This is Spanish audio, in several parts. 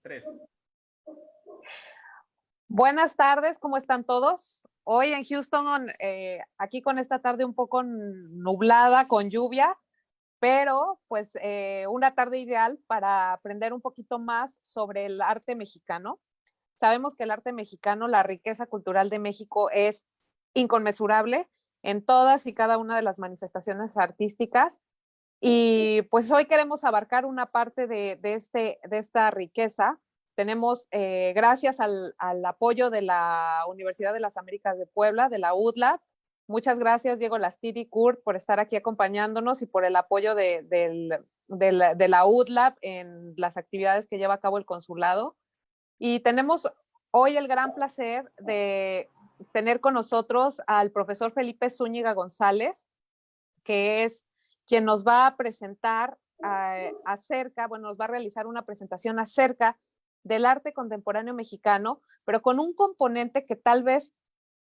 Tres. Buenas tardes, ¿cómo están todos? Hoy en Houston, aquí con esta tarde un poco nublada, con lluvia, pero pues una tarde ideal para aprender un poquito más sobre el arte mexicano. Sabemos que el arte mexicano, la riqueza cultural de México es inconmensurable en todas y cada una de las manifestaciones artísticas. Y pues hoy queremos abarcar una parte de esta riqueza. Tenemos, gracias al apoyo de la Universidad de las Américas de Puebla, de la UDLAP. Muchas gracias, Diego Lastiri, Kurt, por estar aquí acompañándonos y por el apoyo de la UDLAP en las actividades que lleva a cabo el consulado. Y tenemos hoy el gran placer de tener con nosotros al profesor Felipe Zúñiga González, que es quien nos va a presentar nos va a realizar una presentación acerca del arte contemporáneo mexicano, pero con un componente que tal vez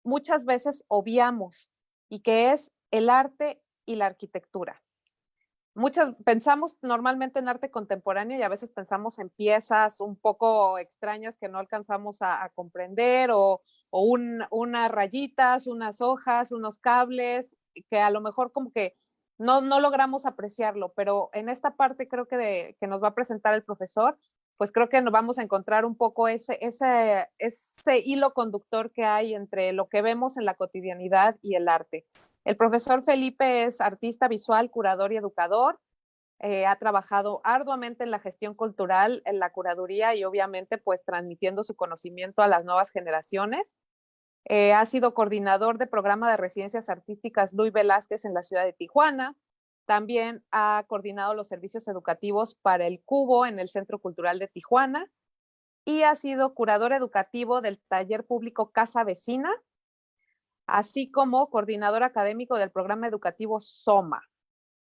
muchas veces obviamos y que es el arte y la arquitectura. Pensamos normalmente en arte contemporáneo y a veces pensamos en piezas un poco extrañas que no alcanzamos a comprender o unas rayitas, unas hojas, unos cables, que a lo mejor como que no logramos apreciarlo, pero en esta parte creo que nos va a presentar el profesor, pues creo que nos vamos a encontrar un poco ese hilo conductor que hay entre lo que vemos en la cotidianidad y el arte. El profesor Felipe es artista visual, curador y educador. Ha trabajado arduamente en la gestión cultural, en la curaduría y obviamente pues transmitiendo su conocimiento a las nuevas generaciones. Ha sido coordinador de programa de residencias artísticas Luis Velázquez en la ciudad de Tijuana. También ha coordinado los servicios educativos para el Cubo en el Centro Cultural de Tijuana y ha sido curador educativo del taller público Casa Vecina, así como coordinador académico del programa educativo SOMA.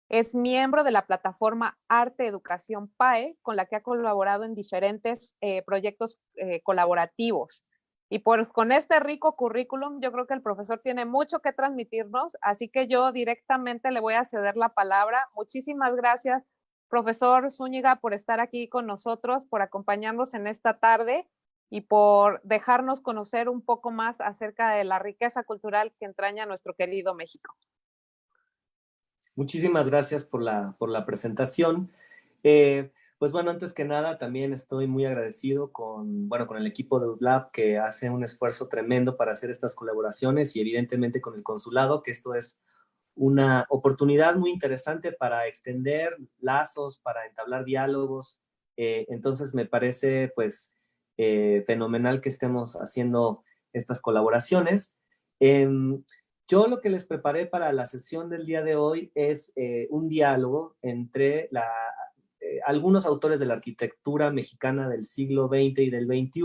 Es miembro de la plataforma Arte Educación PAE, con la que ha colaborado en diferentes proyectos colaborativos. Y pues con este rico currículum, yo creo que el profesor tiene mucho que transmitirnos, así que yo directamente le voy a ceder la palabra. Muchísimas gracias, profesor Zúñiga, por estar aquí con nosotros, por acompañarnos en esta tarde y por dejarnos conocer un poco más acerca de la riqueza cultural que entraña nuestro querido México. Muchísimas gracias por la presentación. Pues bueno, antes que nada, también estoy muy agradecido con el equipo de UDLAP, que hace un esfuerzo tremendo para hacer estas colaboraciones, y evidentemente con el consulado, que esto es una oportunidad muy interesante para extender lazos, para entablar diálogos. Entonces me parece pues fenomenal que estemos haciendo estas colaboraciones. Yo lo que les preparé para la sesión del día de hoy es un diálogo entre algunos autores de la arquitectura mexicana del siglo XX y del XXI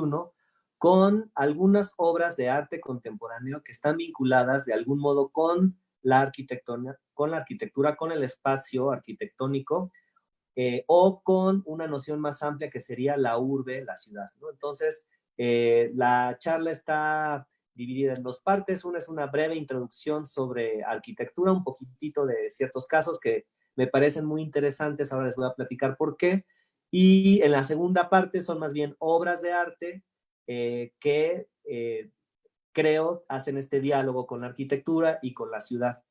con algunas obras de arte contemporáneo que están vinculadas de algún modo con la arquitectura, con el espacio arquitectónico, o con una noción más amplia que sería la urbe, la ciudad, ¿no? Entonces, la charla está dividida en dos partes. Una es una breve introducción sobre arquitectura, un poquitito de ciertos casos que me parecen muy interesantes, ahora les voy a platicar por qué. Y en la segunda parte son más bien obras de arte que creo hacen este diálogo con la arquitectura y con la ciudad.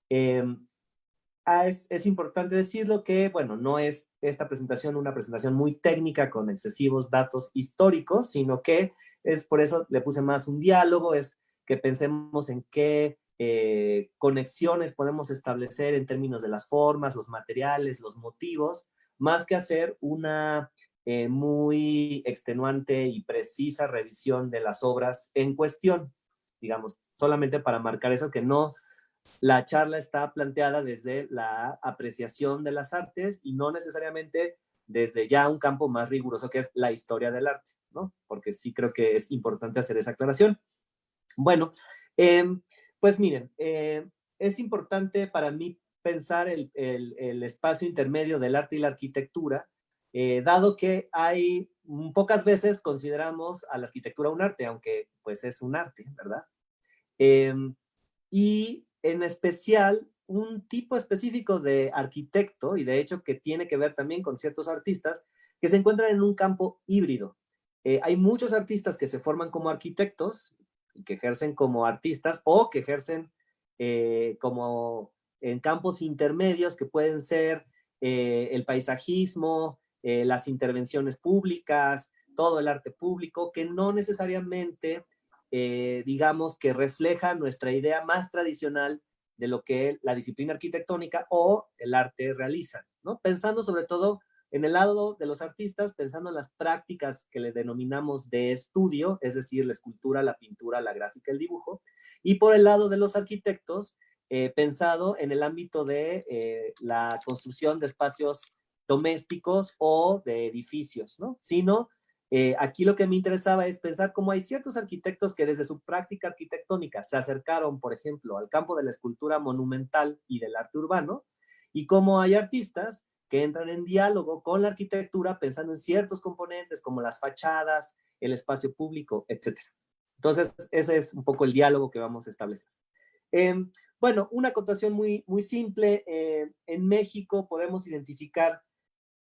Es importante decirlo que, bueno, no es esta presentación una presentación muy técnica con excesivos datos históricos, sino que es por eso le puse más un diálogo, es que pensemos en qué conexiones podemos establecer en términos de las formas, los materiales, los motivos, más que hacer una muy extenuante y precisa revisión de las obras en cuestión, digamos, solamente para marcar eso, que no, la charla está planteada desde la apreciación de las artes y no necesariamente desde ya un campo más riguroso que es la historia del arte, ¿no? Porque sí creo que es importante hacer esa aclaración. Bueno, pues miren, es importante para mí pensar el espacio intermedio del arte y la arquitectura, dado que hay pocas veces consideramos a la arquitectura un arte, aunque pues es un arte, ¿verdad? Y en especial un tipo específico de arquitecto, y de hecho que tiene que ver también con ciertos artistas, que se encuentran en un campo híbrido. Hay muchos artistas que se forman como arquitectos y que ejercen como artistas o que ejercen como en campos intermedios que pueden ser el paisajismo, las intervenciones públicas, todo el arte público, que no necesariamente, digamos, que refleja nuestra idea más tradicional de lo que la disciplina arquitectónica o el arte realiza, ¿no? Pensando sobre todo en el lado de los artistas, pensando en las prácticas que le denominamos de estudio, es decir, la escultura, la pintura, la gráfica, el dibujo, y por el lado de los arquitectos, pensado en el ámbito de la construcción de espacios domésticos o de edificios, ¿no? Sino, aquí lo que me interesaba es pensar cómo hay ciertos arquitectos que desde su práctica arquitectónica se acercaron, por ejemplo, al campo de la escultura monumental y del arte urbano, y cómo hay artistas que entran en diálogo con la arquitectura pensando en ciertos componentes como las fachadas, el espacio público, etcétera. Entonces, ese es un poco el diálogo que vamos a establecer. Bueno, una acotación muy simple. En México podemos identificar,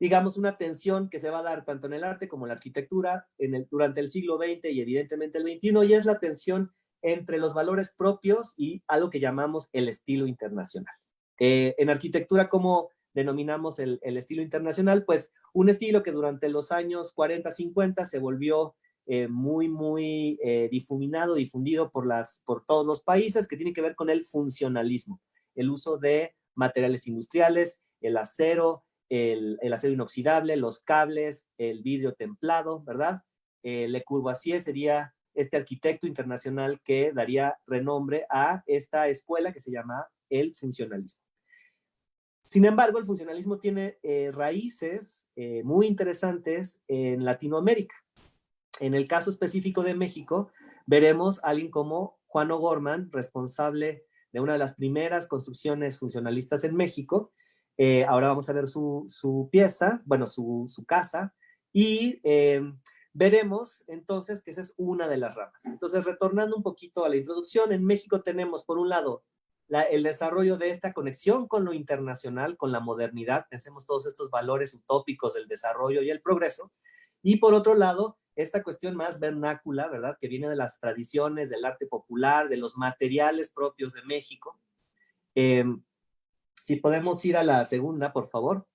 digamos, una tensión que se va a dar tanto en el arte como en la arquitectura durante el siglo XX y evidentemente el XXI, y es la tensión entre los valores propios y algo que llamamos el estilo internacional. En arquitectura, ¿cómo denominamos el estilo internacional? Pues un estilo que durante los años 40, 50 se volvió muy difuminado, difundido por todos los países, que tiene que ver con el funcionalismo, el uso de materiales industriales, el acero inoxidable, los cables, el vidrio templado, ¿verdad? Le Corbusier sería este arquitecto internacional que daría renombre a esta escuela que se llama el funcionalismo. Sin embargo, el funcionalismo tiene raíces muy interesantes en Latinoamérica. En el caso específico de México, veremos a alguien como Juan O'Gorman, responsable de una de las primeras construcciones funcionalistas en México. Ahora vamos a ver su pieza, bueno, su casa, y veremos entonces que esa es una de las ramas. Entonces, retornando un poquito a la introducción, en México tenemos, por un lado, el desarrollo de esta conexión con lo internacional, con la modernidad, pensemos todos estos valores utópicos del desarrollo y el progreso, y por otro lado, esta cuestión más vernácula, ¿verdad? Que viene de las tradiciones, del arte popular, de los materiales propios de México. Si podemos ir a la segunda, por favor.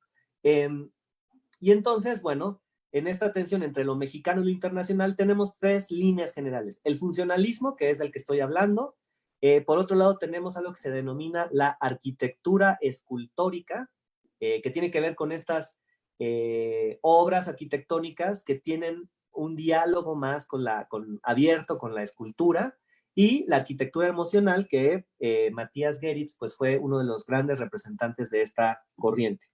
Y entonces, bueno, en esta tensión entre lo mexicano y lo internacional tenemos tres líneas generales. El funcionalismo, que es del que estoy hablando. Por otro lado, tenemos algo que se denomina la arquitectura escultórica, que tiene que ver con estas obras arquitectónicas que tienen un diálogo más abierto con la escultura, y la arquitectura emocional, que Matías Geritz pues, fue uno de los grandes representantes de esta corriente.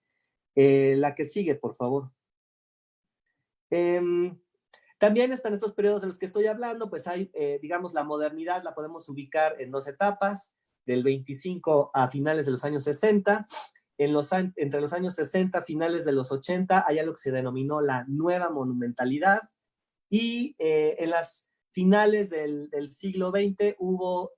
La que sigue, por favor. También están estos periodos en los que estoy hablando, pues hay, digamos, la modernidad la podemos ubicar en dos etapas, del 25 a finales de los años 60. Entre los años 60 finales de los 80 hay algo que se denominó la nueva monumentalidad, y en las finales del siglo XX hubo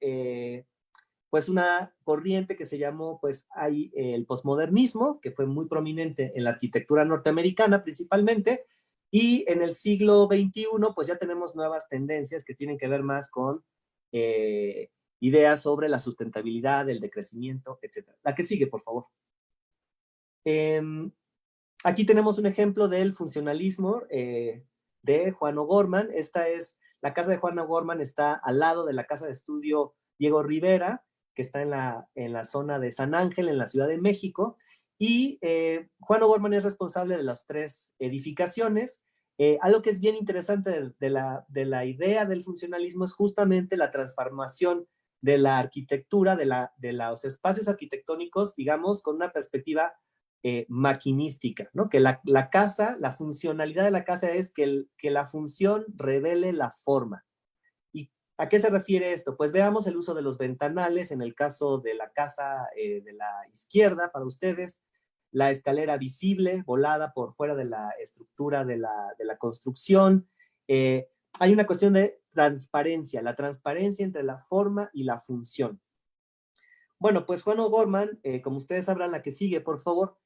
pues una corriente que se llamó pues hay el posmodernismo, que fue muy prominente en la arquitectura norteamericana principalmente, y en el siglo XXI pues ya tenemos nuevas tendencias que tienen que ver más con ideas sobre la sustentabilidad, el decrecimiento, etc. La que sigue, por favor. Aquí tenemos un ejemplo del funcionalismo de Juan O'Gorman. Esta es la casa de Juan O'Gorman, está al lado de la casa de estudio Diego Rivera, que está en la zona de San Ángel, en la Ciudad de México. Y Juan O'Gorman es responsable de las tres edificaciones. Algo que es bien interesante de la idea del funcionalismo es justamente la transformación de la arquitectura, de los espacios arquitectónicos, digamos, con una perspectiva maquinística, ¿no? Que la casa, la funcionalidad de la casa es que la función revele la forma. ¿Y a qué se refiere esto? Pues veamos el uso de los ventanales, en el caso de la casa de la izquierda, para ustedes, la escalera visible, volada por fuera de la estructura de la construcción. Hay una cuestión de transparencia, la transparencia entre la forma y la función. Bueno, pues Juan O'Gorman, como ustedes sabrán, la que sigue, por favor,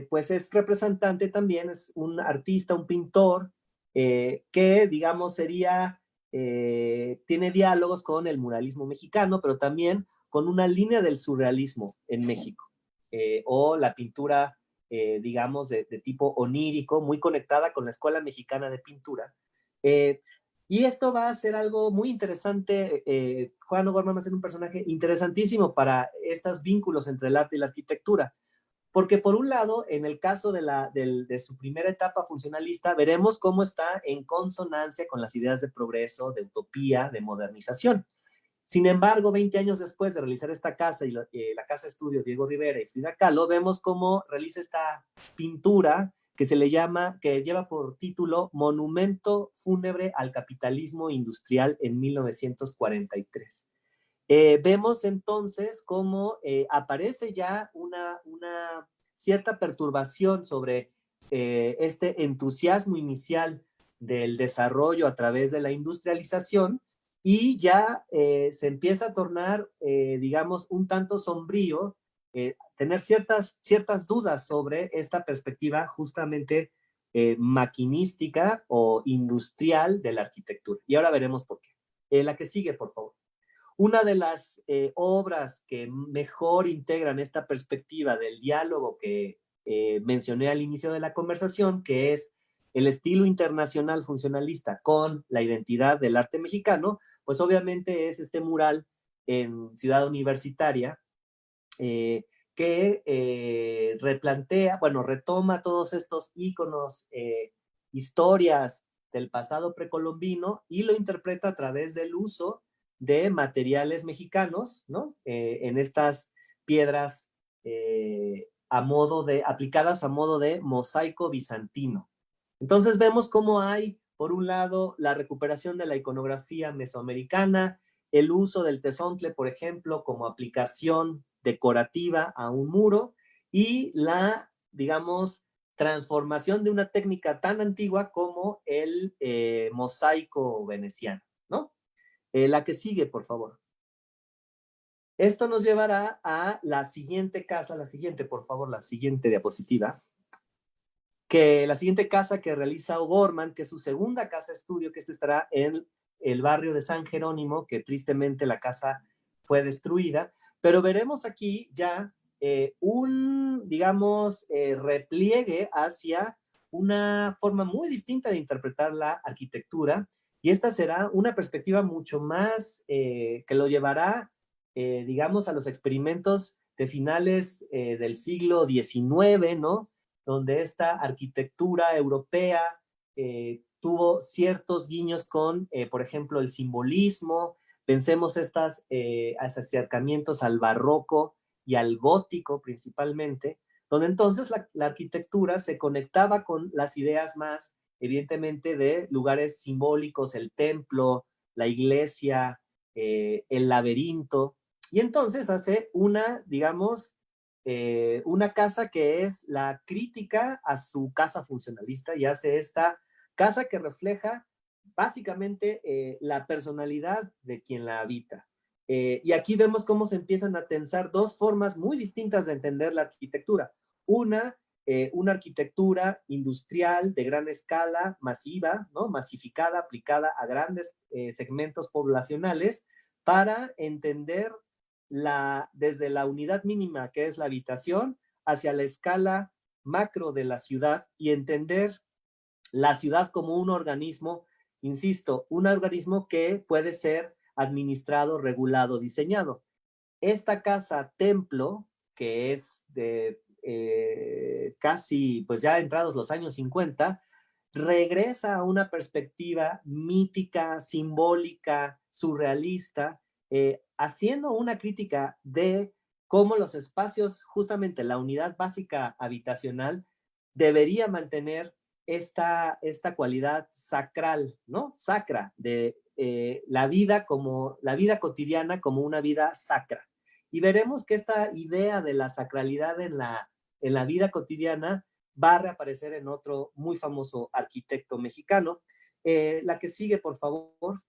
pues es representante también, es un artista, un pintor, que digamos sería, tiene diálogos con el muralismo mexicano, pero también con una línea del surrealismo en México, o la pintura, digamos, de tipo onírico, muy conectada con la Escuela Mexicana de Pintura. Eh, y esto va a ser algo muy interesante. Juan O'Gorman va a ser un personaje interesantísimo para estos vínculos entre el arte y la arquitectura. Porque por un lado, en el caso de su primera etapa funcionalista, veremos cómo está en consonancia con las ideas de progreso, de utopía, de modernización. Sin embargo, 20 años después de realizar esta casa y la casa estudio Diego Rivera y Frida Kahlo, vemos cómo realiza esta pintura que se le llama, que lleva por título Monumento Fúnebre al Capitalismo Industrial en 1943. Vemos entonces cómo aparece ya una cierta perturbación sobre este entusiasmo inicial del desarrollo a través de la industrialización y ya se empieza a tornar, digamos, un tanto sombrío, tener ciertas dudas sobre esta perspectiva justamente maquinística o industrial de la arquitectura. Y ahora veremos por qué. La que sigue, por favor. Una de las obras que mejor integran esta perspectiva del diálogo que mencioné al inicio de la conversación, que es el estilo internacional funcionalista con la identidad del arte mexicano, pues obviamente es este mural en Ciudad Universitaria, que replantea, bueno, retoma todos estos íconos, historias del pasado precolombino y lo interpreta a través del uso de materiales mexicanos, ¿no? En estas piedras aplicadas a modo de mosaico bizantino. Entonces vemos cómo hay, por un lado, la recuperación de la iconografía mesoamericana, el uso del tezontle, por ejemplo, como aplicación decorativa a un muro y la, digamos, transformación de una técnica tan antigua como el mosaico veneciano, ¿no? La que sigue, por favor. Esto nos llevará a la siguiente casa, la siguiente, por favor, la siguiente diapositiva, que la siguiente casa que realiza O'Gorman, que es su segunda casa estudio, que estará en el barrio de San Jerónimo, que tristemente la casa fue destruida, pero veremos aquí ya digamos, repliegue hacia una forma muy distinta de interpretar la arquitectura, y esta será una perspectiva mucho más que lo llevará, digamos, a los experimentos de finales del siglo XIX, ¿no? Donde esta arquitectura europea tuvo ciertos guiños con, por ejemplo, el simbolismo. Pensemos estos acercamientos al barroco y al gótico principalmente, donde entonces la arquitectura se conectaba con las ideas más, evidentemente, de lugares simbólicos, el templo, la iglesia, el laberinto, y entonces hace una, digamos, una casa que es la crítica a su casa funcionalista y hace esta casa que refleja básicamente la personalidad de quien la habita. Y aquí vemos cómo se empiezan a tensar dos formas muy distintas de entender la arquitectura. Una arquitectura industrial de gran escala, masiva, ¿no? Masificada, aplicada a grandes segmentos poblacionales para entender desde la unidad mínima que es la habitación hacia la escala macro de la ciudad y entender la ciudad como un organismo, insisto, un organismo que puede ser administrado, regulado, diseñado. Esta casa templo, que es de casi, pues ya entrados los años 50, regresa a una perspectiva mítica, simbólica, surrealista, haciendo una crítica de cómo los espacios, justamente la unidad básica habitacional, debería mantener esta cualidad sacral, ¿no? Sacra, de la vida cotidiana como una vida sacra. Y veremos que esta idea de la sacralidad en la vida cotidiana va a reaparecer en otro muy famoso arquitecto mexicano. La que sigue, por favor.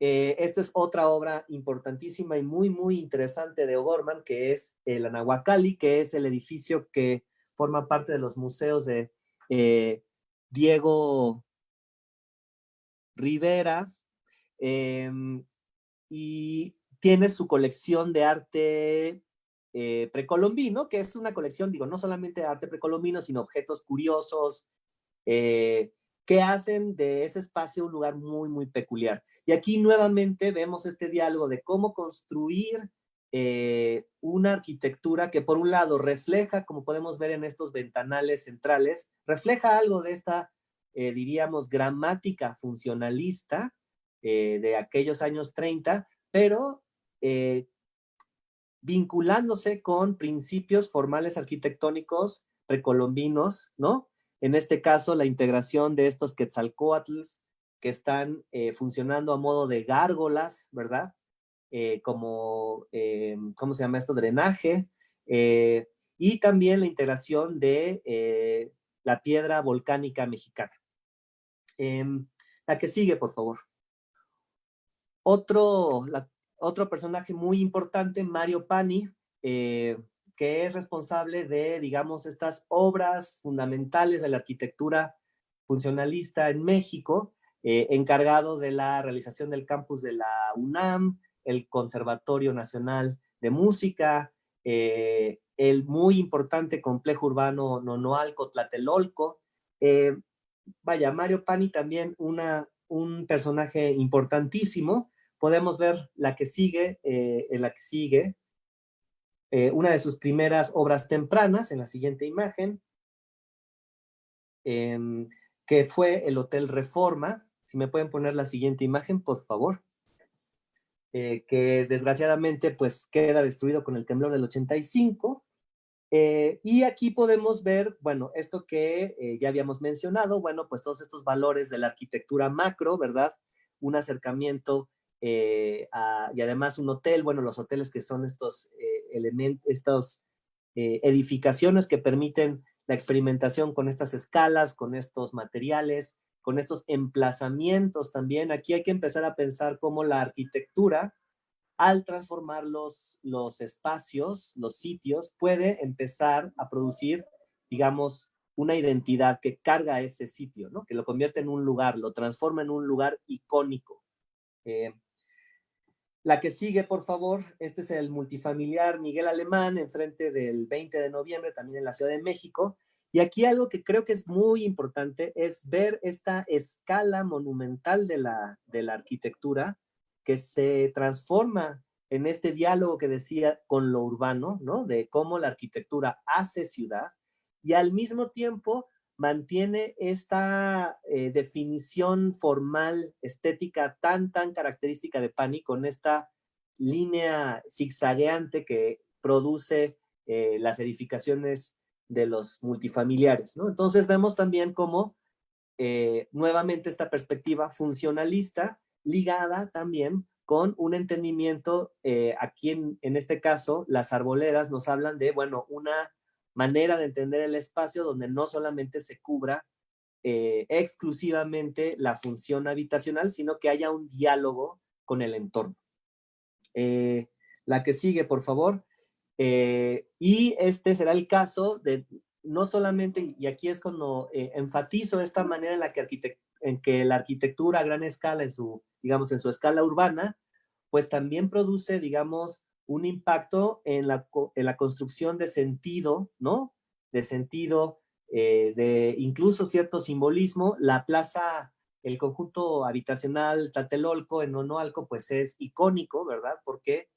Esta es otra obra importantísima y muy, muy interesante de O'Gorman, que es el Anahuacalli, que es el edificio que forma parte de los museos de Diego Rivera, y tiene su colección de arte precolombino, que es una colección, digo, no solamente de arte precolombino, sino objetos curiosos, que hacen de ese espacio un lugar muy, muy peculiar. Y aquí nuevamente vemos este diálogo de cómo construir una arquitectura que por un lado refleja, como podemos ver en estos ventanales centrales, refleja algo de esta, diríamos, gramática funcionalista de aquellos años 30, pero vinculándose con principios formales arquitectónicos precolombinos, ¿no? En este caso, la integración de estos quetzalcóatls que están funcionando a modo de gárgolas, ¿verdad? ¿Cómo se llama esto? Drenaje. Y también la integración de la piedra volcánica mexicana. La que sigue, por favor. Otro personaje muy importante, Mario Pani, que es responsable de, digamos, estas obras fundamentales de la arquitectura funcionalista en México, encargado de la realización del campus de la UNAM, el Conservatorio Nacional de Música, el muy importante complejo urbano Nonoalco, Tlatelolco. Vaya, Mario Pani también un personaje importantísimo. Podemos ver la que sigue, una de sus primeras obras tempranas en la siguiente imagen, que fue el Hotel Reforma. Si me pueden poner la siguiente imagen, por favor. Que desgraciadamente pues queda destruido con el temblor del 85. Y aquí podemos ver, bueno, esto que ya habíamos mencionado, bueno, pues todos estos valores de la arquitectura macro, ¿verdad? Un acercamiento y además un hotel, bueno, los hoteles que son estos estas edificaciones que permiten la experimentación con estas escalas, con estos materiales, con estos emplazamientos también. Aquí hay que empezar a pensar cómo la arquitectura, al transformar los espacios, los sitios, puede empezar a producir, digamos, una identidad que carga ese sitio, ¿no? Que lo convierte en un lugar, lo transforma en un lugar icónico. La que sigue, por favor, este es el multifamiliar Miguel Alemán, enfrente del 20 de noviembre, también en la Ciudad de México. Y aquí algo que creo que es muy importante es ver esta escala monumental de la arquitectura que se transforma en este diálogo que decía con lo urbano, ¿no? De cómo la arquitectura hace ciudad y al mismo tiempo mantiene esta definición formal, estética tan característica de Pani, con esta línea zigzagueante que produce las edificaciones de los multifamiliares, ¿no? Entonces vemos también cómo nuevamente esta perspectiva funcionalista ligada también con un entendimiento, aquí en este caso, las arboledas nos hablan de, bueno, una manera de entender el espacio donde no solamente se cubra exclusivamente la función habitacional, sino que haya un diálogo con el entorno. La que sigue, por favor. Y este será el caso de no solamente, y aquí es cuando enfatizo esta manera en que la arquitectura a gran escala, digamos, en su escala urbana, pues también produce, digamos, un impacto en la construcción de sentido, ¿no? De sentido, de incluso cierto simbolismo. La plaza, el conjunto habitacional Tlatelolco en Nonoalco, pues es icónico, ¿verdad? Porque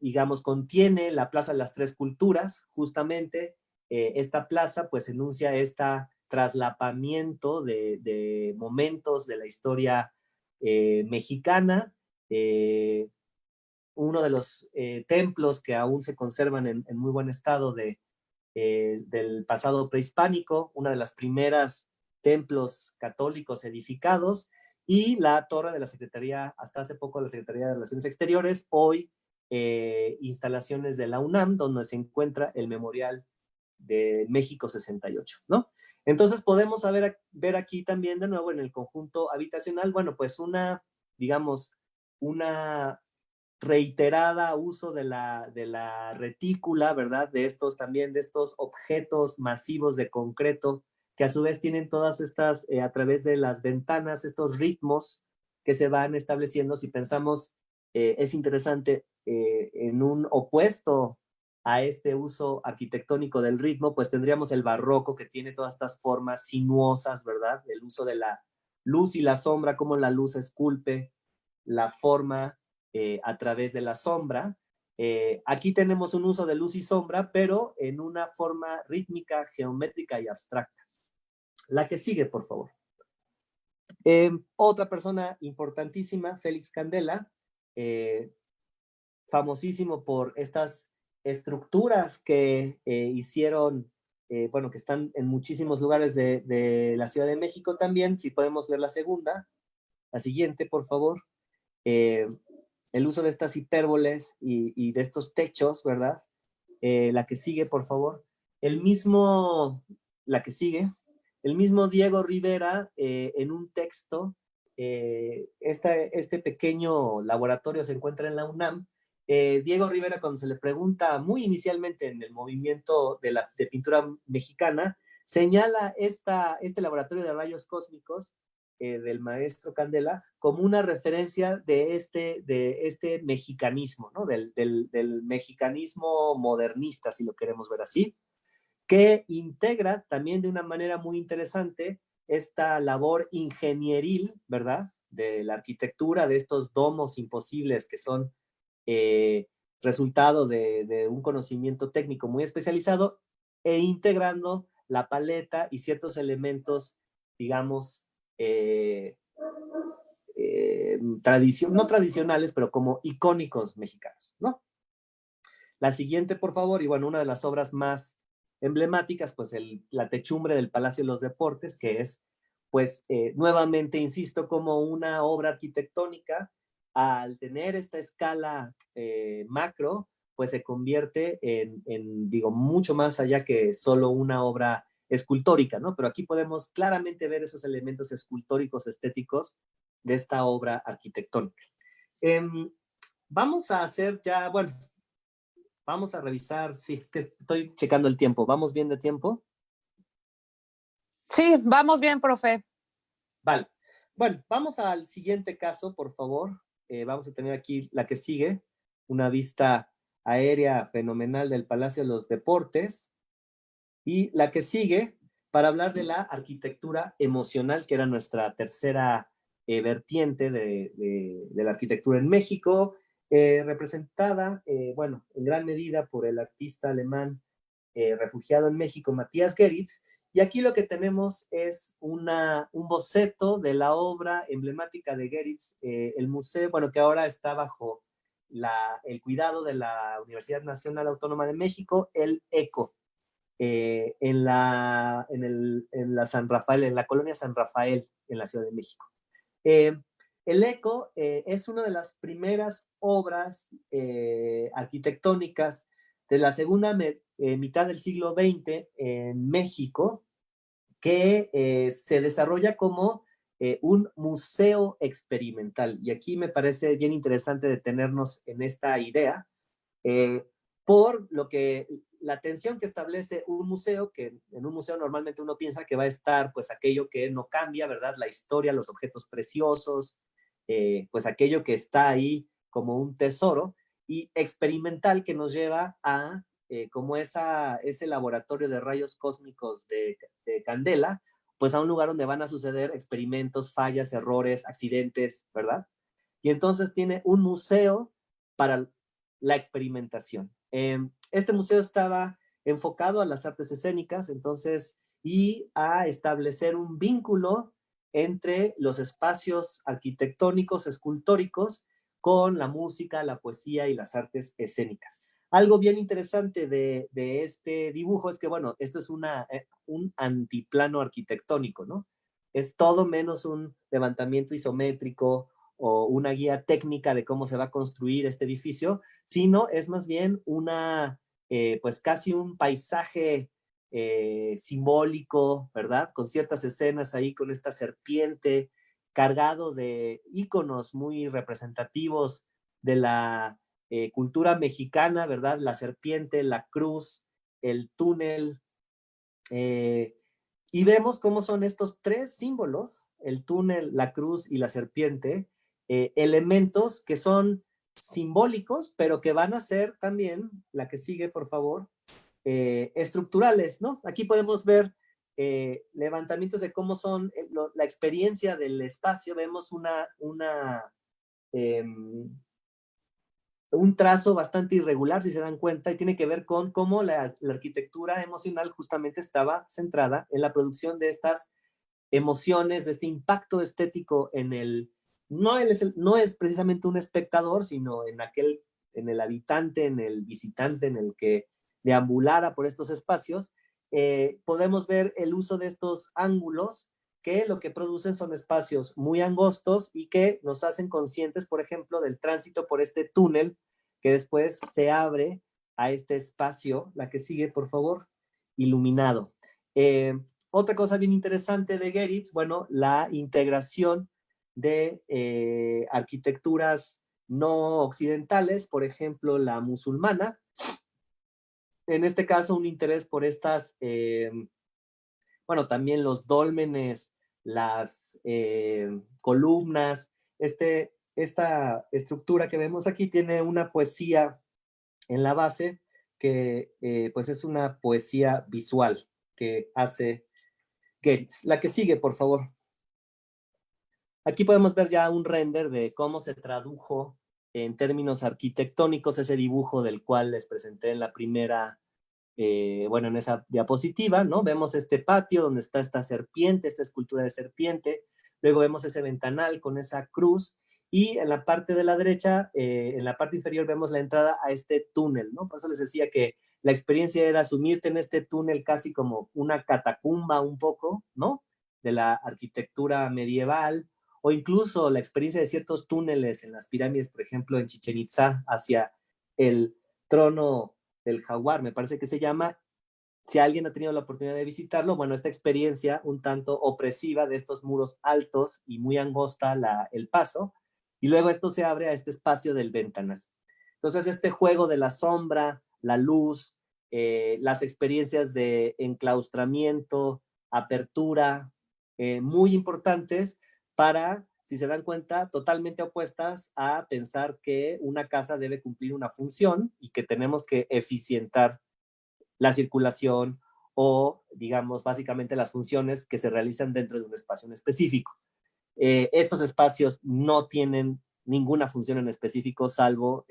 digamos, contiene la Plaza de las Tres Culturas, justamente. Esta plaza pues enuncia este traslapamiento de momentos de la historia mexicana. Uno de los templos que aún se conservan en muy buen estado del pasado prehispánico, una de las primeras templos católicos edificados, y la torre de la Secretaría, hasta hace poco la Secretaría de Relaciones Exteriores, hoy instalaciones de la UNAM, donde se encuentra el Memorial de México 68, ¿no? Entonces podemos ver aquí también de nuevo en el conjunto habitacional, bueno, pues una digamos, una reiterada uso de la retícula, ¿verdad? De estos también, de estos objetos masivos de concreto, que a su vez tienen todas estas, a través de las ventanas, estos ritmos que se van estableciendo. Si pensamos, es interesante, en un opuesto a este uso arquitectónico del ritmo, pues tendríamos el barroco, que tiene todas estas formas sinuosas, ¿verdad? El uso de la luz y la sombra, cómo la luz esculpe la forma a través de la sombra. Aquí tenemos un uso de luz y sombra, pero en una forma rítmica, geométrica y abstracta. La que sigue, por favor. Otra persona importantísima, Félix Candela, famosísimo por estas estructuras que hicieron, bueno, que están en muchísimos lugares de la Ciudad de México también. Si podemos ver la segunda, la siguiente, por favor. El uso de estas hipérboles y de estos techos, ¿verdad? La que sigue, por favor. La que sigue, el mismo Diego Rivera, en un texto, este pequeño laboratorio se encuentra en la UNAM. Diego Rivera, cuando se le pregunta muy inicialmente en el movimiento de pintura mexicana, señala este laboratorio de rayos cósmicos del maestro Candela como una referencia de este mexicanismo, ¿no? Del mexicanismo modernista, si lo queremos ver así, que integra también de una manera muy interesante esta labor ingenieril, ¿verdad? De la arquitectura, de estos domos imposibles que son resultado de un conocimiento técnico muy especializado, e integrando la paleta y ciertos elementos, digamos, no tradicionales, pero como icónicos mexicanos, ¿no? La siguiente, por favor, y bueno, una de las obras más emblemáticas, pues la techumbre del Palacio de los Deportes, que es, pues, nuevamente, insisto, como una obra arquitectónica, al tener esta escala macro, pues se convierte digo, mucho más allá que solo una obra escultórica, ¿no? Pero aquí podemos claramente ver esos elementos escultóricos estéticos de esta obra arquitectónica. Vamos a hacer ya, bueno, vamos a revisar, sí, es que estoy checando el tiempo. ¿Vamos bien de tiempo? Sí, vamos bien, profe. Vale. Bueno, vamos al siguiente caso, por favor. Vamos a tener aquí la que sigue, una vista aérea fenomenal del Palacio de los Deportes. Y la que sigue, para hablar de la arquitectura emocional, que era nuestra tercera vertiente de la arquitectura en México, representada, bueno, en gran medida por el artista alemán refugiado en México, Matías Geritz. Y aquí lo que tenemos es un boceto de la obra emblemática de Geritz, el museo, bueno, que ahora está bajo el cuidado de la Universidad Nacional Autónoma de México, el ECO. En la San Rafael, en la colonia San Rafael, en la Ciudad de México. El ECO es una de las primeras obras arquitectónicas de la segunda mitad del siglo XX en México, que se desarrolla como un museo experimental. Y aquí me parece bien interesante detenernos en esta idea, por lo que la tensión que establece un museo, que en un museo normalmente uno piensa que va a estar pues aquello que no cambia, ¿verdad? La historia, los objetos preciosos, pues aquello que está ahí como un tesoro, y experimental, que nos lleva a como ese laboratorio de rayos cósmicos de Candela, pues a un lugar donde van a suceder experimentos, fallas, errores, accidentes, ¿verdad? Y entonces tiene un museo para la experimentación. Este museo estaba enfocado a las artes escénicas, entonces, y a establecer un vínculo entre los espacios arquitectónicos, escultóricos, con la música, la poesía y las artes escénicas. Algo bien interesante de este dibujo es que, bueno, esto es un antiplano arquitectónico, ¿no? Es todo menos un levantamiento isométrico o una guía técnica de cómo se va a construir este edificio, sino es más bien pues casi un paisaje simbólico, ¿verdad? Con ciertas escenas ahí, con esta serpiente cargado de íconos muy representativos de la cultura mexicana, ¿verdad? La serpiente, la cruz, el túnel, y vemos cómo son estos tres símbolos, el túnel, la cruz y la serpiente, elementos que son simbólicos, pero que van a ser también, la que sigue, por favor, estructurales, ¿no? Aquí podemos ver levantamientos de cómo son la experiencia del espacio. Vemos eh, un trazo bastante irregular, si se dan cuenta, y tiene que ver con cómo la arquitectura emocional justamente estaba centrada en la producción de estas emociones, de este impacto estético en el, no es precisamente un espectador, sino en el habitante, en el visitante, en el que deambulara por estos espacios. Podemos ver el uso de estos ángulos que lo que producen son espacios muy angostos y que nos hacen conscientes, por ejemplo, del tránsito por este túnel que después se abre a este espacio, la que sigue, por favor, iluminado. Otra cosa bien interesante de Geritz, bueno, la integración de arquitecturas no occidentales, por ejemplo, la musulmana. En este caso, un interés por estas, bueno, también los dólmenes, las columnas, esta estructura que vemos aquí tiene una poesía en la base que pues es una poesía visual que hace Geritz. La que sigue, por favor. Aquí podemos ver ya un render de cómo se tradujo en términos arquitectónicos ese dibujo del cual les presenté en la primera, bueno, en esa diapositiva, ¿no? Vemos este patio donde está esta serpiente, esta escultura de serpiente, luego vemos ese ventanal con esa cruz, y en la parte de la derecha, en la parte inferior, vemos la entrada a este túnel, ¿no? Por eso les decía que la experiencia era sumirte en este túnel casi como una catacumba un poco, ¿no? De la arquitectura medieval, o incluso la experiencia de ciertos túneles en las pirámides, por ejemplo, en Chichén Itzá, hacia el trono del jaguar, me parece que se llama. Si alguien ha tenido la oportunidad de visitarlo, bueno, esta experiencia un tanto opresiva de estos muros altos y muy angosta el paso, y luego esto se abre a este espacio del ventanal. Entonces, este juego de la sombra, la luz, las experiencias de enclaustramiento, apertura, muy importantes para, si se dan cuenta, totalmente opuestas a pensar que una casa debe cumplir una función y que tenemos que eficientar la circulación o, digamos, básicamente las funciones que se realizan dentro de un espacio en específico. Estos espacios no tienen ninguna función en específico salvo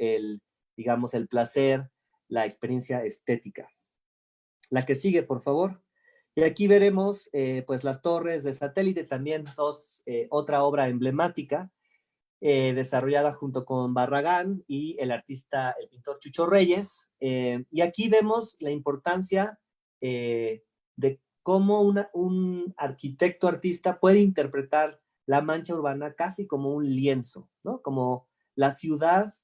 digamos, el placer, la experiencia estética. La que sigue, por favor. Y aquí veremos, pues, las torres de satélite, también otra obra emblemática, desarrollada junto con Barragán y el artista, el pintor Chucho Reyes. Y aquí vemos la importancia de cómo un arquitecto artista puede interpretar la mancha urbana casi como un lienzo, ¿no? Como la ciudad.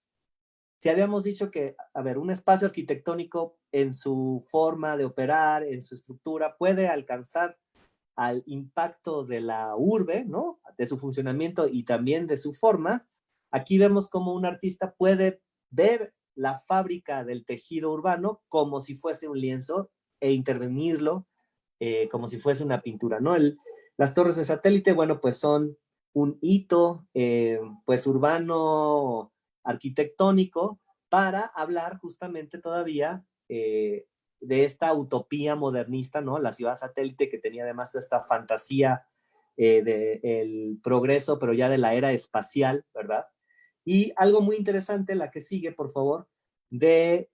Si habíamos dicho que, a ver, un espacio arquitectónico en su forma de operar, en su estructura, puede alcanzar al impacto de la urbe, ¿no? De su funcionamiento y también de su forma. Aquí vemos cómo un artista puede ver la fábrica del tejido urbano como si fuese un lienzo e intervenirlo como si fuese una pintura, ¿no? Las torres de satélite, bueno, pues son un hito, pues urbano, arquitectónico, para hablar justamente todavía de esta utopía modernista, ¿no? La ciudad satélite que tenía además de esta fantasía del progreso, pero ya de la era espacial, ¿verdad? Y algo muy interesante, la que sigue, por favor, de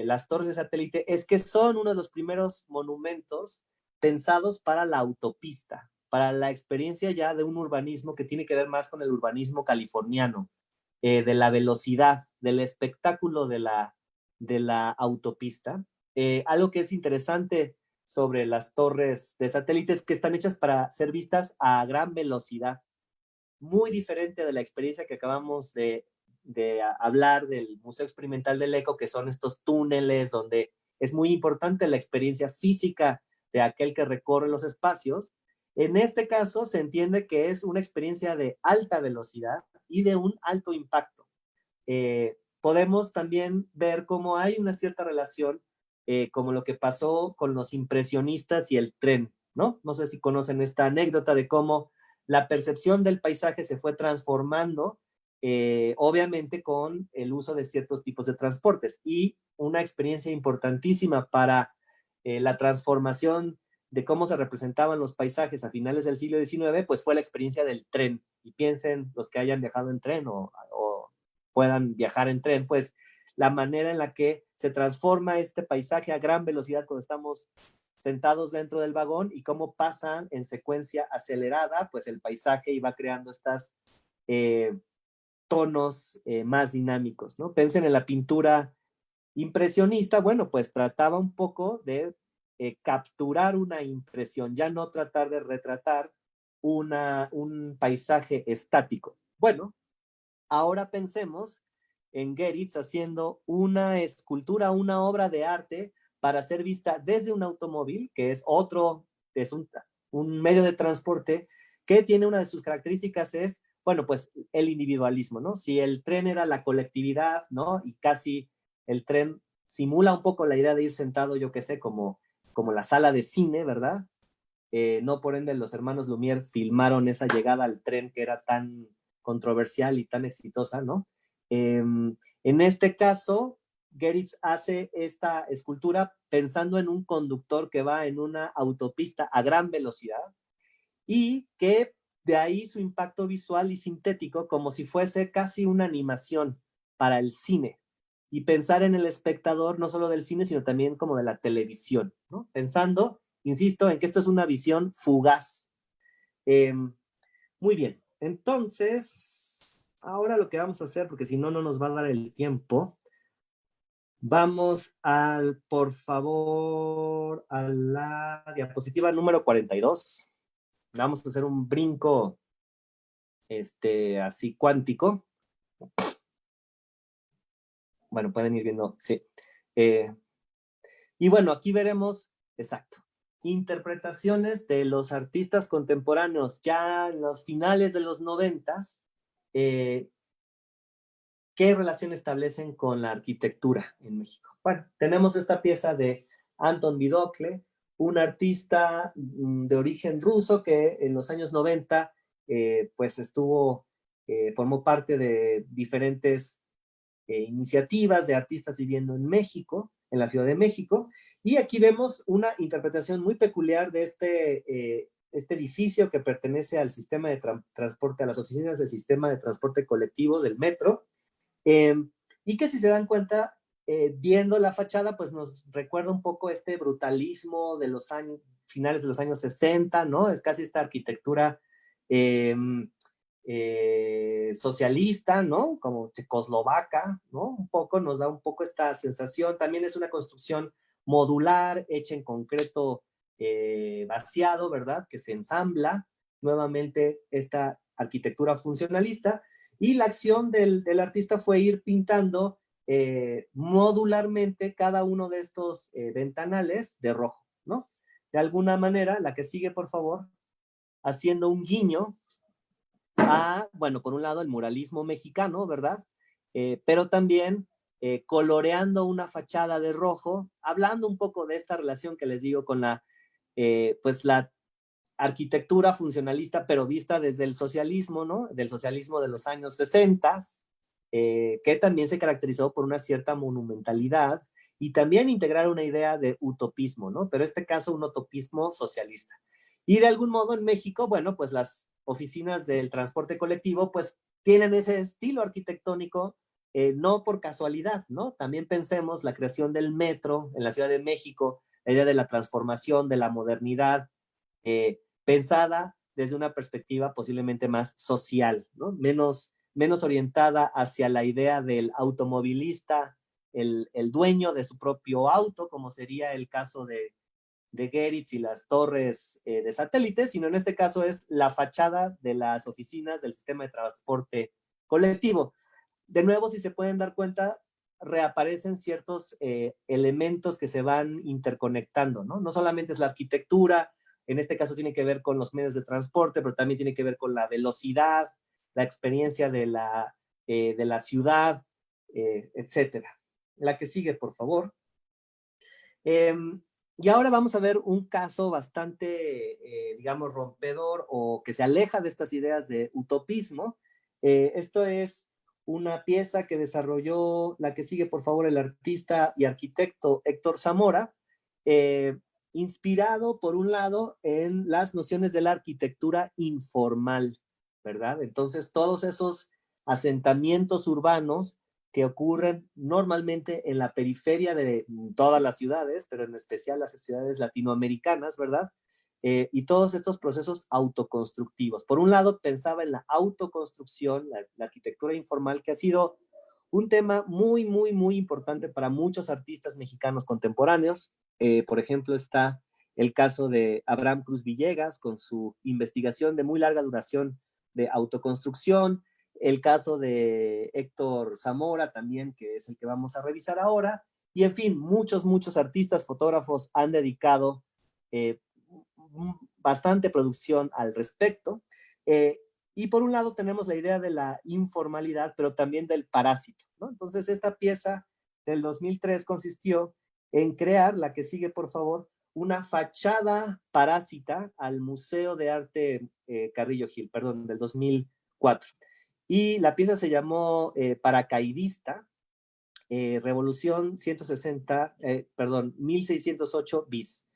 las torres de satélite, es que son uno de los primeros monumentos pensados para la autopista, para la experiencia ya de un urbanismo que tiene que ver más con el urbanismo californiano, de la velocidad, del espectáculo de la autopista. Algo que es interesante sobre las torres de satélites que están hechas para ser vistas a gran velocidad, muy diferente de la experiencia que acabamos de hablar del Museo Experimental del Eco, que son estos túneles donde es muy importante la experiencia física de aquel que recorre los espacios. En este caso se entiende que es una experiencia de alta velocidad y de un alto impacto. Podemos también ver cómo hay una cierta relación, como lo que pasó con los impresionistas y el tren, ¿no? No sé si conocen esta anécdota de cómo la percepción del paisaje se fue transformando, obviamente con el uso de ciertos tipos de transportes. Y una experiencia importantísima para la transformación de cómo se representaban los paisajes a finales del siglo XIX, pues fue la experiencia del tren. Y piensen los que hayan viajado en tren o puedan viajar en tren, pues la manera en la que se transforma este paisaje a gran velocidad cuando estamos sentados dentro del vagón y cómo pasan en secuencia acelerada, pues el paisaje y va creando estas tonos más dinámicos, ¿no? Piensen en la pintura impresionista, bueno, pues trataba un poco de capturar una impresión, ya no tratar de retratar un paisaje estático. Bueno, ahora pensemos en Geritz haciendo una escultura, una obra de arte para ser vista desde un automóvil, que es es un medio de transporte que tiene una de sus características es, bueno, pues el individualismo, ¿no? Si el tren era la colectividad, ¿no? Y casi el tren simula un poco la idea de ir sentado, yo qué sé, como la sala de cine, ¿verdad? No por ende los hermanos Lumière filmaron esa llegada al tren que era tan controversial y tan exitosa, ¿no? En este caso, Geritz hace esta escultura pensando en un conductor que va en una autopista a gran velocidad y que de ahí su impacto visual y sintético como si fuese casi una animación para el cine y pensar en el espectador no solo del cine, sino también como de la televisión, ¿no? Pensando, insisto, en que esto es una visión fugaz. Eh, muy bien, entonces, ahora lo que vamos a hacer, porque si no, no nos va a dar el tiempo, vamos por favor, a la diapositiva número 42. Vamos a hacer un brinco así cuántico. Bueno, pueden ir viendo, sí. Y bueno, aquí veremos, exacto, interpretaciones de los artistas contemporáneos ya en los finales de los 90s, ¿qué relación establecen con la arquitectura en México? Bueno, tenemos esta pieza de Anton Vidokle, un artista de origen ruso que en los años 90 pues formó parte de diferentes iniciativas de artistas viviendo en México, en la Ciudad de México, y aquí vemos una interpretación muy peculiar de este edificio que pertenece al sistema de transporte, a las oficinas del sistema de transporte colectivo del metro, eh, y que si se dan cuenta, viendo la fachada, pues nos recuerda un poco este brutalismo de los años, finales de los años 60, ¿no? Es casi esta arquitectura socialista, ¿no? Como checoslovaca, ¿no? Un poco nos da un poco esta sensación. También es una construcción modular, hecha en concreto vaciado, ¿verdad? Que se ensambla nuevamente esta arquitectura funcionalista y la acción del artista fue ir pintando modularmente cada uno de estos ventanales de rojo, ¿no? De alguna manera, la que sigue, por favor, haciendo un guiño a, bueno, por un lado el muralismo mexicano, ¿verdad? Pero también coloreando una fachada de rojo, hablando un poco de esta relación que les digo con pues la arquitectura funcionalista, pero vista desde el socialismo, ¿no? Del socialismo de los años 60, que también se caracterizó por una cierta monumentalidad y también integrar una idea de utopismo, ¿no? Pero en este caso un utopismo socialista. Y de algún modo en México, bueno, pues las oficinas del transporte colectivo, pues tienen ese estilo arquitectónico, no por casualidad, ¿no? También pensemos la creación del metro en la Ciudad de México, la idea de la transformación, de la modernidad, pensada desde una perspectiva posiblemente más social, ¿no? Menos orientada hacia la idea del automovilista, el dueño de su propio auto, como sería el caso de Geritz y las torres de satélites, sino en este caso es la fachada de las oficinas del sistema de transporte colectivo. De nuevo, si se pueden dar cuenta, reaparecen ciertos elementos que se van interconectando, ¿no? No solamente es la arquitectura, en este caso tiene que ver con los medios de transporte, pero también tiene que ver con la velocidad, la experiencia de la ciudad, etcétera. La que sigue, por favor. Y ahora vamos a ver un caso bastante, digamos, rompedor o que se aleja de estas ideas de utopismo. Esto es una pieza que desarrolló, la que sigue, por favor, el artista y arquitecto Héctor Zamora, inspirado, por un lado, en las nociones de la arquitectura informal, ¿verdad? Entonces, todos esos asentamientos urbanos que ocurren normalmente en la periferia de todas las ciudades, pero en especial las ciudades latinoamericanas, ¿verdad? Y todos estos procesos autoconstructivos. Por un lado, pensaba en la autoconstrucción, la arquitectura informal, que ha sido un tema muy, muy, muy importante para muchos artistas mexicanos contemporáneos. Por ejemplo, está el caso de Abraham Cruz Villegas con su investigación de muy larga duración de autoconstrucción, el caso de Héctor Zamora también, que es el que vamos a revisar ahora, y en fin, muchos, muchos artistas, fotógrafos han dedicado bastante producción al respecto. Y por un lado tenemos la idea de la informalidad, pero también del parásito, ¿no? Entonces esta pieza del 2003 consistió en crear, la que sigue por favor, una fachada parásita al Museo de Arte Carrillo Gil, perdón, del 2004. Y la pieza se llamó Paracaidista, Revolución 1608 bis.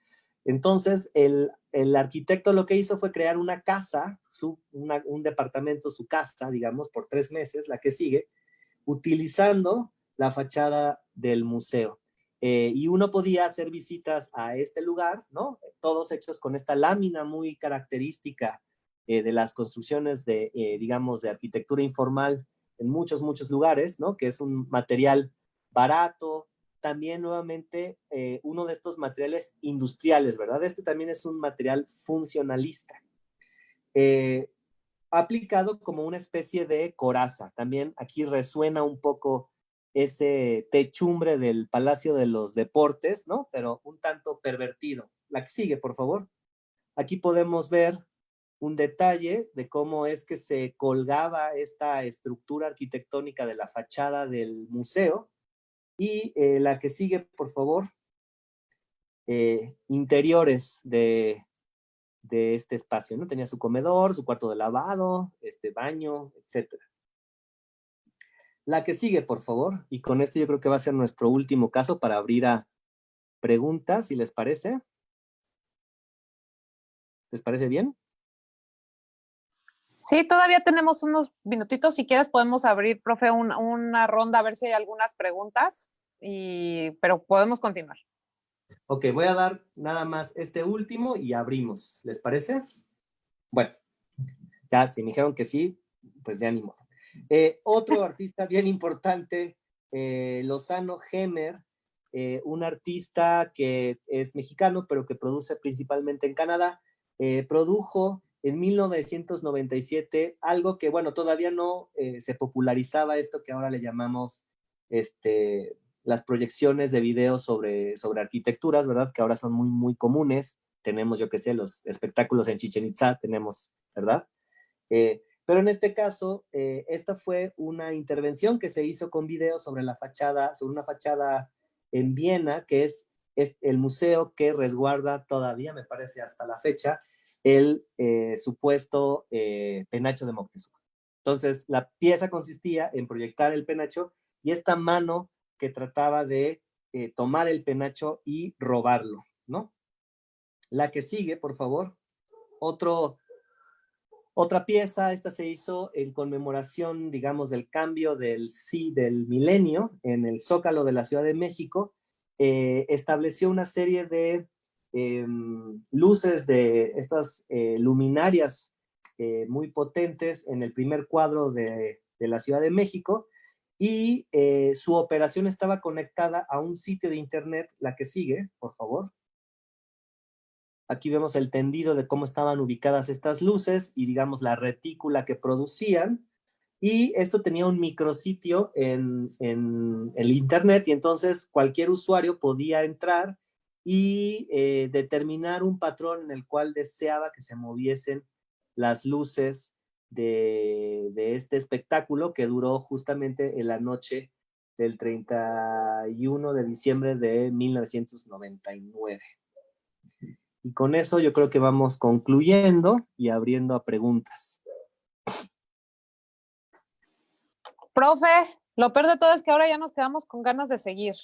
Entonces, el arquitecto lo que hizo fue crear una casa, un departamento, su casa, digamos, por 3 meses, la que sigue, utilizando la fachada del museo. Y uno podía hacer visitas a este lugar, ¿no? Todos hechos con esta lámina muy característica de las construcciones de, digamos, de arquitectura informal en muchos, muchos lugares, ¿no? Que es un material barato, también nuevamente uno de estos materiales industriales, ¿verdad? Este también es un material funcionalista. Aplicado como una especie de coraza. También aquí resuena un poco ese techumbre del Palacio de los Deportes, ¿no? Pero un tanto pervertido. La que sigue, por favor. Aquí podemos ver un detalle de cómo es que se colgaba esta estructura arquitectónica de la fachada del museo. Y la que sigue, por favor, interiores de este espacio, ¿no? Tenía su comedor, su cuarto de lavado, baño, etcétera. La que sigue, por favor, y con este yo creo que va a ser nuestro último caso para abrir a preguntas, si les parece. ¿Les parece bien? Sí, todavía tenemos unos minutitos. Si quieres podemos abrir, profe, una ronda a ver si hay algunas preguntas, pero podemos continuar. Ok, voy a dar nada más este último y abrimos. ¿Les parece? Bueno, ya si me dijeron que sí, pues ya ni modo. Otro artista bien importante, Lozano Gemer, un artista que es mexicano, pero que produce principalmente en Canadá, produjo en 1997 algo que, bueno, todavía no se popularizaba, esto que ahora le llamamos las proyecciones de videos sobre arquitecturas, ¿verdad? Que ahora son muy, muy comunes. Tenemos, yo qué sé, los espectáculos en Chichén Itzá, tenemos, ¿verdad? Pero en este caso, esta fue una intervención que se hizo con video sobre una fachada en Viena, que es el museo que resguarda todavía, me parece hasta la fecha, el supuesto penacho de Moctezuma. Entonces, la pieza consistía en proyectar el penacho y esta mano que trataba de tomar el penacho y robarlo, ¿no? La que sigue, por favor. Otra pieza, esta se hizo en conmemoración, digamos, del cambio del milenio en el Zócalo de la Ciudad de México. Estableció una serie de luces de estas luminarias muy potentes en el primer cuadro de la Ciudad de México y su operación estaba conectada a un sitio de internet, la que sigue, por favor. Aquí vemos el tendido de cómo estaban ubicadas estas luces y, digamos, la retícula que producían. Y esto tenía un micrositio en el internet y entonces cualquier usuario podía entrar y determinar un patrón en el cual deseaba que se moviesen las luces de este espectáculo que duró justamente en la noche del 31 de diciembre de 1999. Y con eso yo creo que vamos concluyendo y abriendo a preguntas. Profe, lo peor de todo es que ahora ya nos quedamos con ganas de seguir.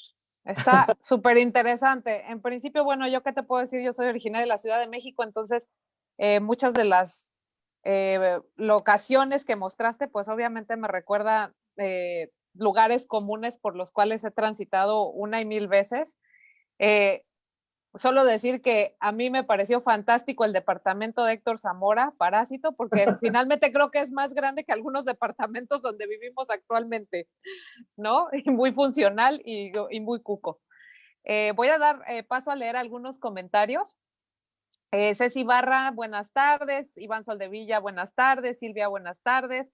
Está súper interesante. En principio, bueno, yo qué te puedo decir, yo soy originaria de la Ciudad de México, entonces muchas de las locaciones que mostraste, pues obviamente me recuerda lugares comunes por los cuales he transitado una y mil veces. Solo decir que a mí me pareció fantástico el departamento de Héctor Zamora, Parásito, porque finalmente creo que es más grande que algunos departamentos donde vivimos actualmente, ¿no? Y muy funcional y muy cuco. Voy a dar paso a leer algunos comentarios. Ceci Barra, buenas tardes. Iván Soldevilla, buenas tardes. Silvia, buenas tardes.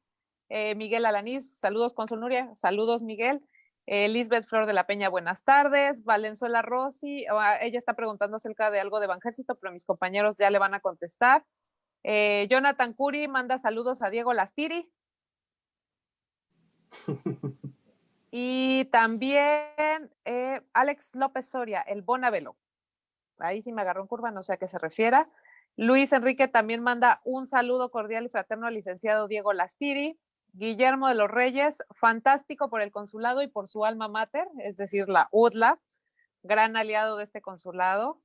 Miguel Alanís, saludos con Sonuria. Saludos, Miguel. Lisbeth Flor de la Peña, buenas tardes. Valenzuela Rossi, ella está preguntando acerca de algo de Banjército, pero mis compañeros ya le van a contestar. Jonathan Curi manda saludos a Diego Lastiri. Y también Alex López Soria, el Bonavelo. Ahí sí me agarró en curva, no sé a qué se refiera. Luis Enrique también manda un saludo cordial y fraterno al licenciado Diego Lastiri. Guillermo de los Reyes, fantástico por el consulado y por su alma mater, es decir, la UDLA, gran aliado de este consulado.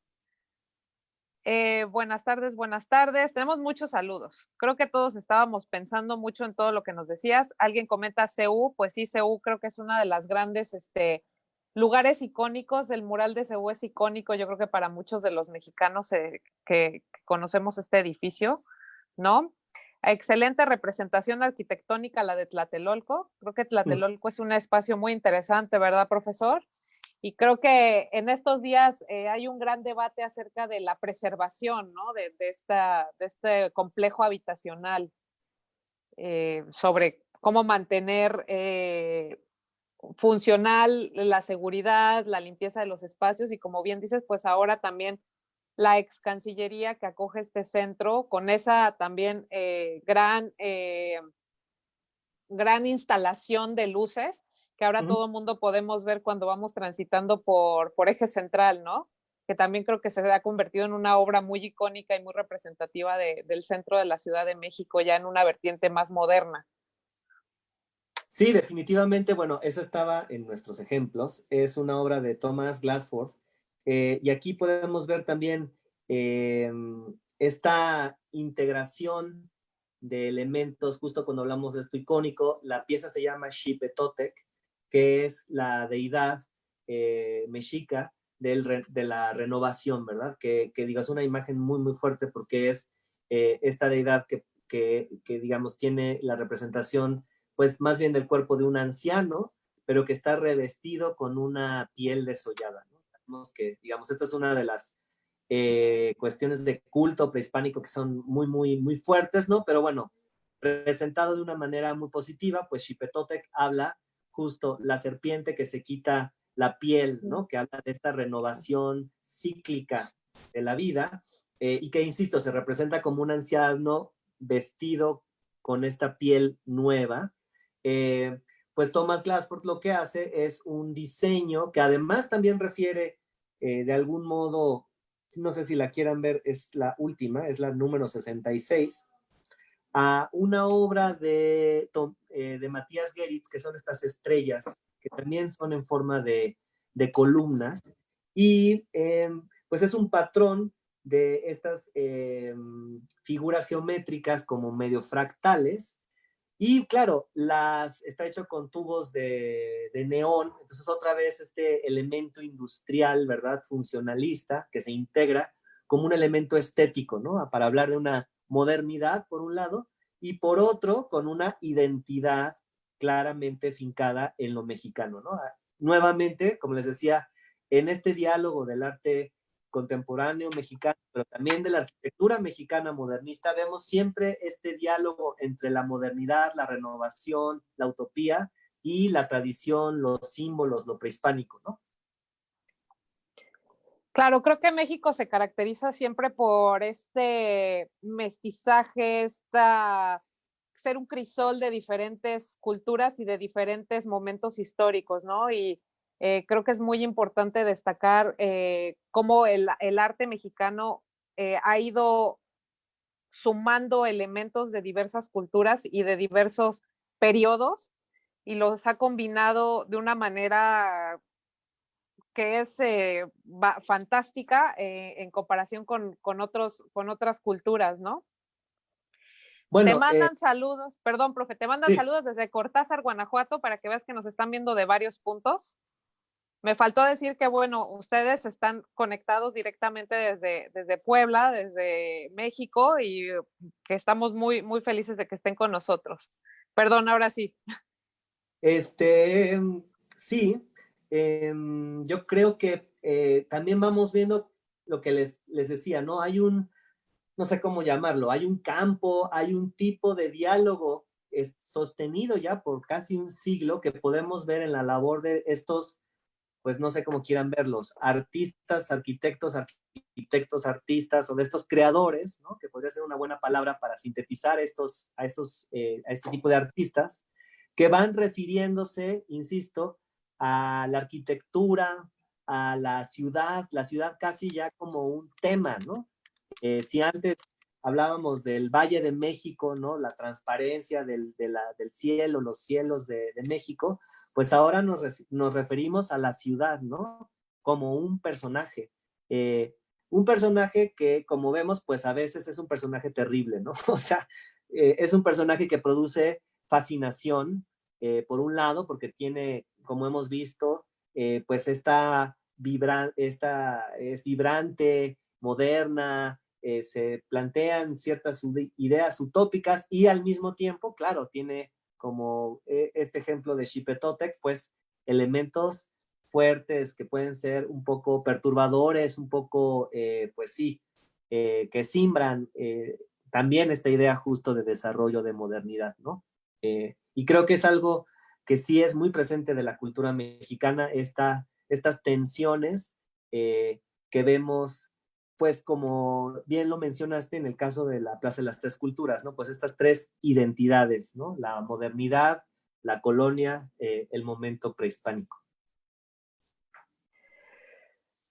Buenas tardes, buenas tardes. Tenemos muchos saludos. Creo que todos estábamos pensando mucho en todo lo que nos decías. Alguien comenta CU, pues sí, CU creo que es una de las grandes lugares icónicos. El mural de CU es icónico, yo creo que para muchos de los mexicanos que conocemos este edificio, ¿no? Excelente representación arquitectónica la de Tlatelolco. Creo que Tlatelolco es un espacio muy interesante, ¿verdad, profesor? Y creo que en estos días hay un gran debate acerca de la preservación, ¿no? de este complejo habitacional, sobre cómo mantener funcional la seguridad, la limpieza de los espacios y como bien dices, pues ahora también la ex Cancillería que acoge este centro con esa también gran instalación de luces que ahora todo el mundo podemos ver cuando vamos transitando por Eje Central, ¿no? Que también creo que se ha convertido en una obra muy icónica y muy representativa del centro de la Ciudad de México, ya en una vertiente más moderna. Sí, definitivamente, bueno, esa estaba en nuestros ejemplos. Es una obra de Thomas Glassford. Y aquí podemos ver también esta integración de elementos, justo cuando hablamos de esto icónico, la pieza se llama Xipetotec, que es la deidad mexica de la renovación, ¿verdad? Que digo, es una imagen muy, muy fuerte porque es esta deidad que, digamos, tiene la representación, pues, más bien del cuerpo de un anciano, pero que está revestido con una piel desollada, ¿no? Que, digamos, esta es una de las cuestiones de culto prehispánico que son muy, muy, muy fuertes, ¿no? Pero bueno, presentado de una manera muy positiva, pues Xipetotec habla justo la serpiente que se quita la piel, ¿no? Que habla de esta renovación cíclica de la vida y que, insisto, se representa como un anciano vestido con esta piel nueva. Pues Thomas Glassford lo que hace es un diseño que además también refiere de algún modo, no sé si la quieran ver, es la última, es la número 66, a una obra de Matías Geritz, que son estas estrellas, que también son en forma de columnas, y pues es un patrón de estas figuras geométricas como medio fractales, y claro, está hecho con tubos de neón, entonces otra vez este elemento industrial, ¿verdad? Funcionalista, que se integra como un elemento estético, ¿no? Para hablar de una modernidad, por un lado, y por otro, con una identidad claramente fincada en lo mexicano, ¿no? Nuevamente, como les decía, en este diálogo del arte contemporáneo mexicano, pero también de la arquitectura mexicana modernista, vemos siempre este diálogo entre la modernidad, la renovación, la utopía y la tradición, los símbolos, lo prehispánico, ¿no? Claro, creo que México se caracteriza siempre por este mestizaje, ser un crisol de diferentes culturas y de diferentes momentos históricos, ¿no? Y creo que es muy importante destacar cómo el arte mexicano ha ido sumando elementos de diversas culturas y de diversos periodos y los ha combinado de una manera que es fantástica en comparación con otras culturas, ¿no? Te Bueno, mandan saludos, perdón, profe, te mandan sí, saludos desde Cortázar, Guanajuato, para que veas que nos están viendo de varios puntos. Me faltó decir que, bueno, ustedes están conectados directamente desde Puebla, desde México, y que estamos muy, muy felices de que estén con nosotros. Perdón, ahora sí. este, sí, yo creo que también vamos viendo lo que les decía, ¿no? Hay un, no sé cómo llamarlo, hay un campo, hay un tipo de diálogo sostenido ya por casi un siglo que podemos ver en la labor de estos, pues no sé cómo quieran verlos, arquitectos, artistas o de estos creadores, ¿no? Que podría ser una buena palabra para sintetizar a este tipo de artistas, que van refiriéndose, insisto, a la arquitectura, a la ciudad casi ya como un tema, ¿no? Si antes hablábamos del Valle de México, ¿no? La transparencia del cielo, los cielos de México, pues ahora nos referimos a la ciudad, ¿no? Como un personaje que, como vemos, pues a veces es un personaje terrible, ¿no? O sea, es un personaje que produce fascinación, por un lado, porque tiene, como hemos visto, pues esta es vibrante, moderna, se plantean ciertas ideas utópicas y al mismo tiempo, claro, tiene como este ejemplo de Xipetotec, pues elementos fuertes que pueden ser un poco perturbadores, un poco, pues sí, que simbran también esta idea justo de desarrollo de modernidad, ¿no? Y creo que es algo que sí es muy presente de la cultura mexicana, estas tensiones que vemos, pues como bien lo mencionaste en el caso de la Plaza de las Tres Culturas, ¿no? Pues estas tres identidades, ¿no? La modernidad, la colonia, el momento prehispánico.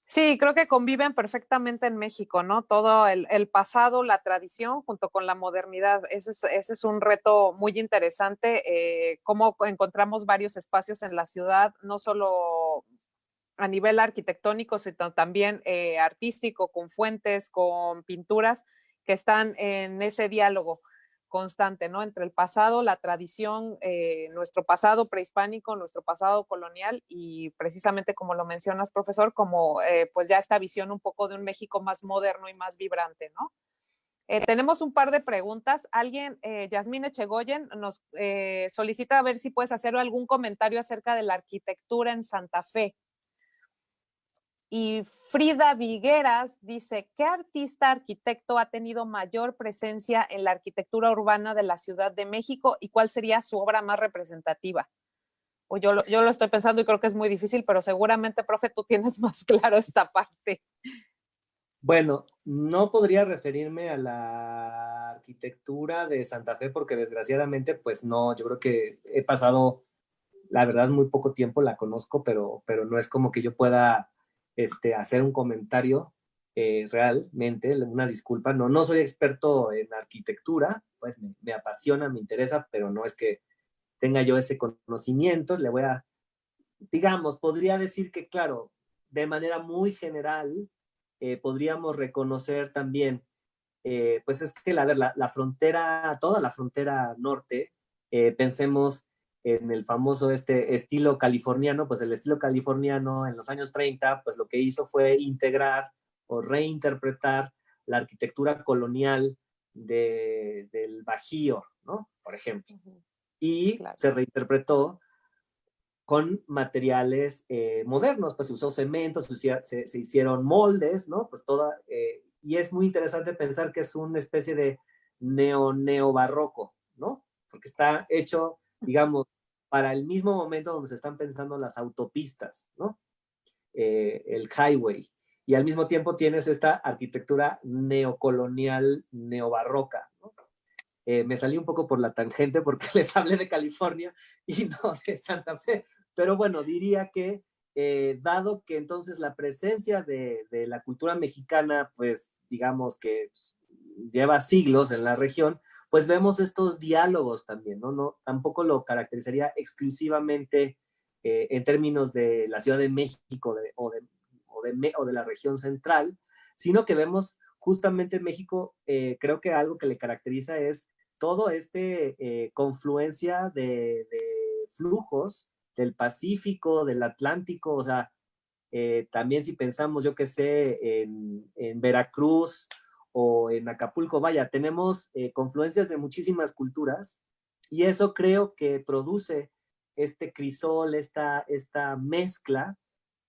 Sí, creo que conviven perfectamente en México, ¿no? Todo el pasado, la tradición, junto con la modernidad. Ese es un reto muy interesante, cómo encontramos varios espacios en la ciudad, no solo a nivel arquitectónico, sino también artístico, con fuentes, con pinturas, que están en ese diálogo constante, ¿no? Entre el pasado, la tradición, nuestro pasado prehispánico, nuestro pasado colonial y precisamente como lo mencionas, profesor, como pues ya esta visión un poco de un México más moderno y más vibrante, ¿no? Tenemos un par de preguntas. Alguien, Yasmine Echegoyen, nos solicita a ver si puedes hacer algún comentario acerca de la arquitectura en Santa Fe. Y Frida Vigueras dice, ¿qué artista arquitecto ha tenido mayor presencia en la arquitectura urbana de la Ciudad de México y cuál sería su obra más representativa? O yo lo estoy pensando y creo que es muy difícil, pero seguramente, profe, tú tienes más claro esta parte. Bueno, no podría referirme a la arquitectura de Santa Fe porque desgraciadamente, pues no, yo creo que he pasado, la verdad, muy poco tiempo, la conozco, pero no es como que yo pueda hacer un comentario realmente, una disculpa, no, no soy experto en arquitectura, pues me apasiona, me interesa, pero no es que tenga yo ese conocimiento, le voy a, digamos, podría decir que, claro, de manera muy general, podríamos reconocer también, pues es que la frontera, toda la frontera norte, pensemos en el famoso estilo californiano, pues el estilo californiano en los años 30, pues lo que hizo fue integrar o reinterpretar la arquitectura colonial del Bajío, ¿no? Por ejemplo. Y Claro. se reinterpretó con materiales modernos, pues se usó cemento, se hicieron moldes, ¿no? Pues toda, y es muy interesante pensar que es una especie de neobarroco, ¿no? Porque está hecho, digamos, para el mismo momento donde se están pensando las autopistas, ¿no? El highway. y al mismo tiempo tienes esta arquitectura neocolonial, neobarroca, ¿no? Me salí un poco por la tangente porque les hablé de California y no de Santa Fe, pero bueno, diría que dado que entonces la presencia de la cultura mexicana, pues digamos que pues, lleva siglos en la región, pues vemos estos diálogos también, ¿no? Tampoco lo caracterizaría exclusivamente en términos de la Ciudad de México o de la región central, sino que vemos justamente en México, creo que algo que le caracteriza es todo este confluencia de flujos del Pacífico, del Atlántico, o sea, también si pensamos, yo que sé, en Veracruz o en Acapulco, vaya, tenemos confluencias de muchísimas culturas y eso creo que produce este crisol, esta mezcla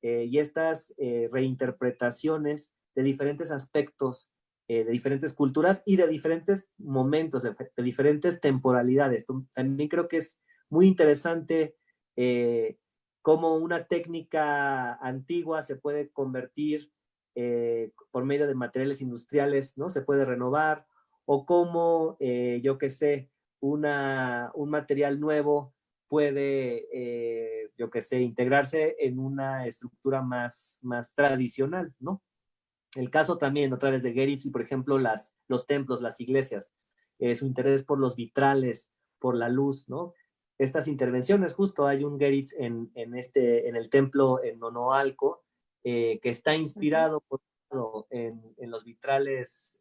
y estas reinterpretaciones de diferentes aspectos, de diferentes culturas y de diferentes momentos, de diferentes temporalidades. También creo que es muy interesante cómo una técnica antigua se puede convertir por medio de materiales industriales, ¿no? Se puede renovar, o cómo, yo qué sé, un material nuevo puede, yo qué sé, integrarse en una estructura más tradicional, ¿no? El caso también, otra vez, de Geritz y, por ejemplo, los templos, las iglesias, su interés por los vitrales, por la luz, ¿no? Estas intervenciones, justo hay un Geritz en el templo en Nonoalco, que está inspirado en los vitrales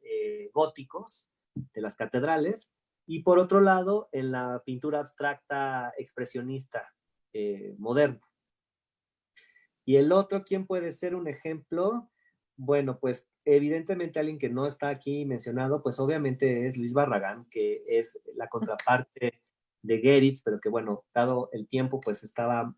góticos de las catedrales, y por otro lado, en la pintura abstracta expresionista moderna. Y el otro, ¿quién puede ser un ejemplo? Bueno, pues evidentemente alguien que no está aquí mencionado, pues obviamente es Luis Barragán, que es la contraparte de Geritz, pero que bueno, dado el tiempo, pues estaba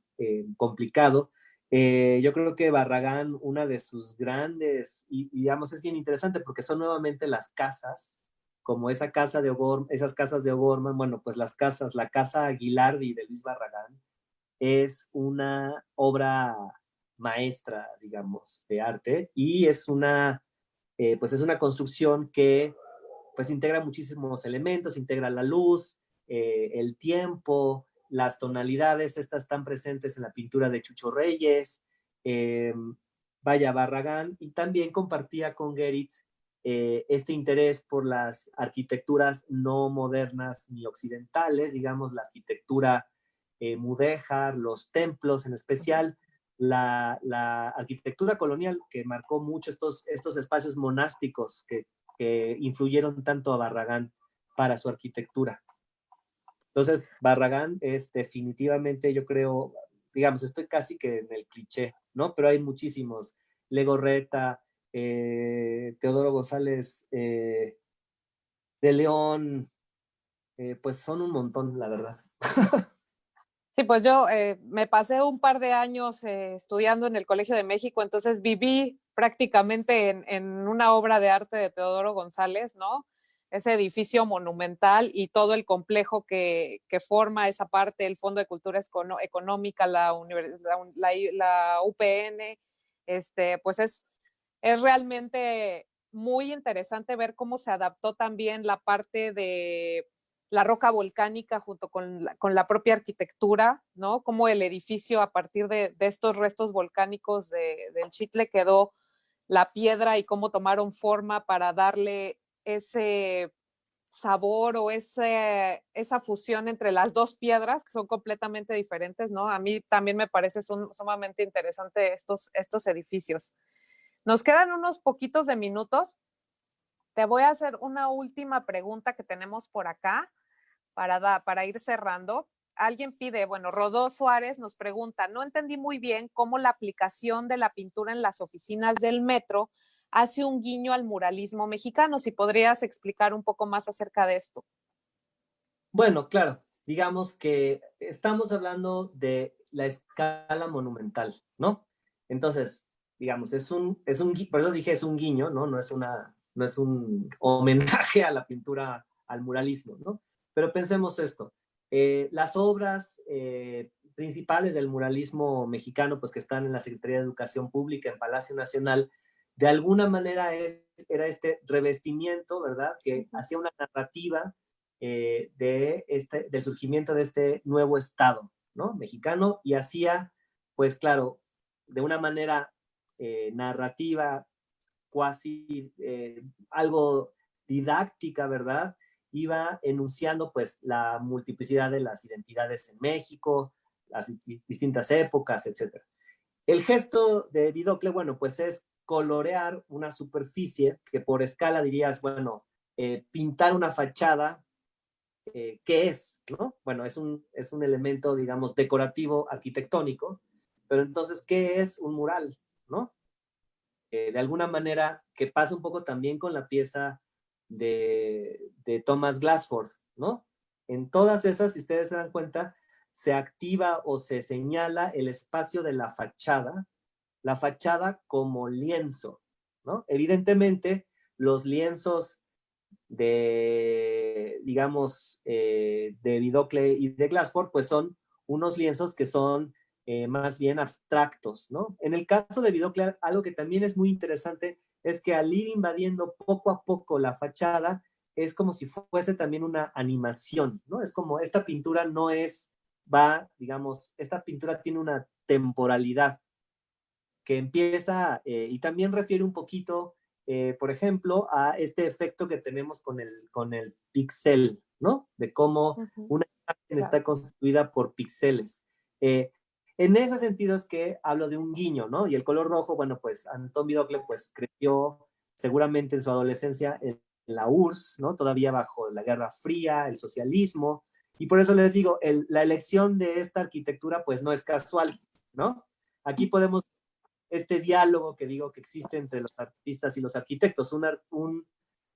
complicado. Yo creo que Barragán, una de sus grandes, y digamos, es bien interesante porque son nuevamente las casas, como esa casa de esas casas de O'Gorman, bueno, pues la casa Aguilardi de Luis Barragán, es una obra maestra, digamos, de arte y pues es una construcción que pues integra muchísimos elementos, integra la luz, el tiempo, las tonalidades, estas están presentes en la pintura de Chucho Reyes, eh, vaya, Barragán, y también compartía con Geritz este interés por las arquitecturas no modernas ni occidentales, digamos, la arquitectura mudéjar, los templos en especial, la arquitectura colonial que marcó mucho estos espacios monásticos que influyeron tanto a Barragán para su arquitectura. Entonces, Barragán es definitivamente, yo creo, digamos, estoy casi que en el cliché, ¿no? Pero hay muchísimos. Legorreta, Teodoro González de León, pues son un montón, la verdad. Sí, pues yo me pasé un par de años estudiando en el Colegio de México, entonces viví prácticamente en una obra de arte de Teodoro González, ¿no? Ese edificio monumental y todo el complejo que forma esa parte, el Fondo de Cultura Económica, la UPN, pues es realmente muy interesante ver cómo se adaptó también la parte de la roca volcánica junto con la propia arquitectura, ¿no? Como el edificio a partir de estos restos volcánicos del Chitle quedó la piedra y cómo tomaron forma para darle ese sabor o esa fusión entre las dos piedras que son completamente diferentes, ¿no? A mí también me parece sumamente interesante estos edificios. Nos quedan unos poquitos de minutos. Te voy a hacer una última pregunta que tenemos por acá para ir cerrando. Alguien pide, bueno, Rodó Suárez nos pregunta, no entendí muy bien cómo la aplicación de la pintura en las oficinas del metro hace un guiño al muralismo mexicano. Si podrías explicar un poco más acerca de esto. Bueno, claro, digamos que estamos hablando de la escala monumental, ¿no? Entonces, digamos, por eso dije es un guiño, ¿no? No es un homenaje a la pintura, al muralismo, ¿no? Pero pensemos esto, las obras principales del muralismo mexicano, pues que están en la Secretaría de Educación Pública, en Palacio Nacional, de alguna manera era este revestimiento, ¿verdad? Que hacía una narrativa del surgimiento de este nuevo Estado, ¿no? Mexicano, y hacía, pues claro, de una manera narrativa, cuasi algo didáctica, ¿verdad? Iba enunciando pues la multiplicidad de las identidades en México, las distintas épocas, etcétera. El gesto de Vidocle, bueno, pues es colorear una superficie que por escala dirías, bueno, pintar una fachada, ¿qué es? ¿No? Bueno, es un elemento, digamos, decorativo, arquitectónico, pero entonces, ¿qué es un mural? ¿No? De alguna manera, que pasa un poco también con la pieza de Thomas Glassford, ¿no? En todas esas, si ustedes se dan cuenta, se activa o se señala el espacio de la fachada como lienzo, ¿no? Evidentemente, los lienzos digamos, de Vidocle y de Glassford, pues son unos lienzos que son más bien abstractos, ¿no? En el caso de Vidocle, algo que también es muy interesante es que al ir invadiendo poco a poco la fachada, es como si fuese también una animación, ¿no? Es como esta pintura no digamos, esta pintura tiene una temporalidad que empieza y también refiere un poquito, por ejemplo, a este efecto que tenemos con el pixel, ¿no? De cómo una imagen está constituida por píxeles. En ese sentido es que hablo de un guiño, ¿no? Y el color rojo, bueno, pues Anton Vidocle pues creció seguramente en su adolescencia en la URSS, ¿no? Todavía bajo la Guerra Fría, el socialismo, y por eso les digo, la elección de esta arquitectura pues no es casual, ¿no? Aquí podemos este diálogo que digo que existe entre los artistas y los arquitectos,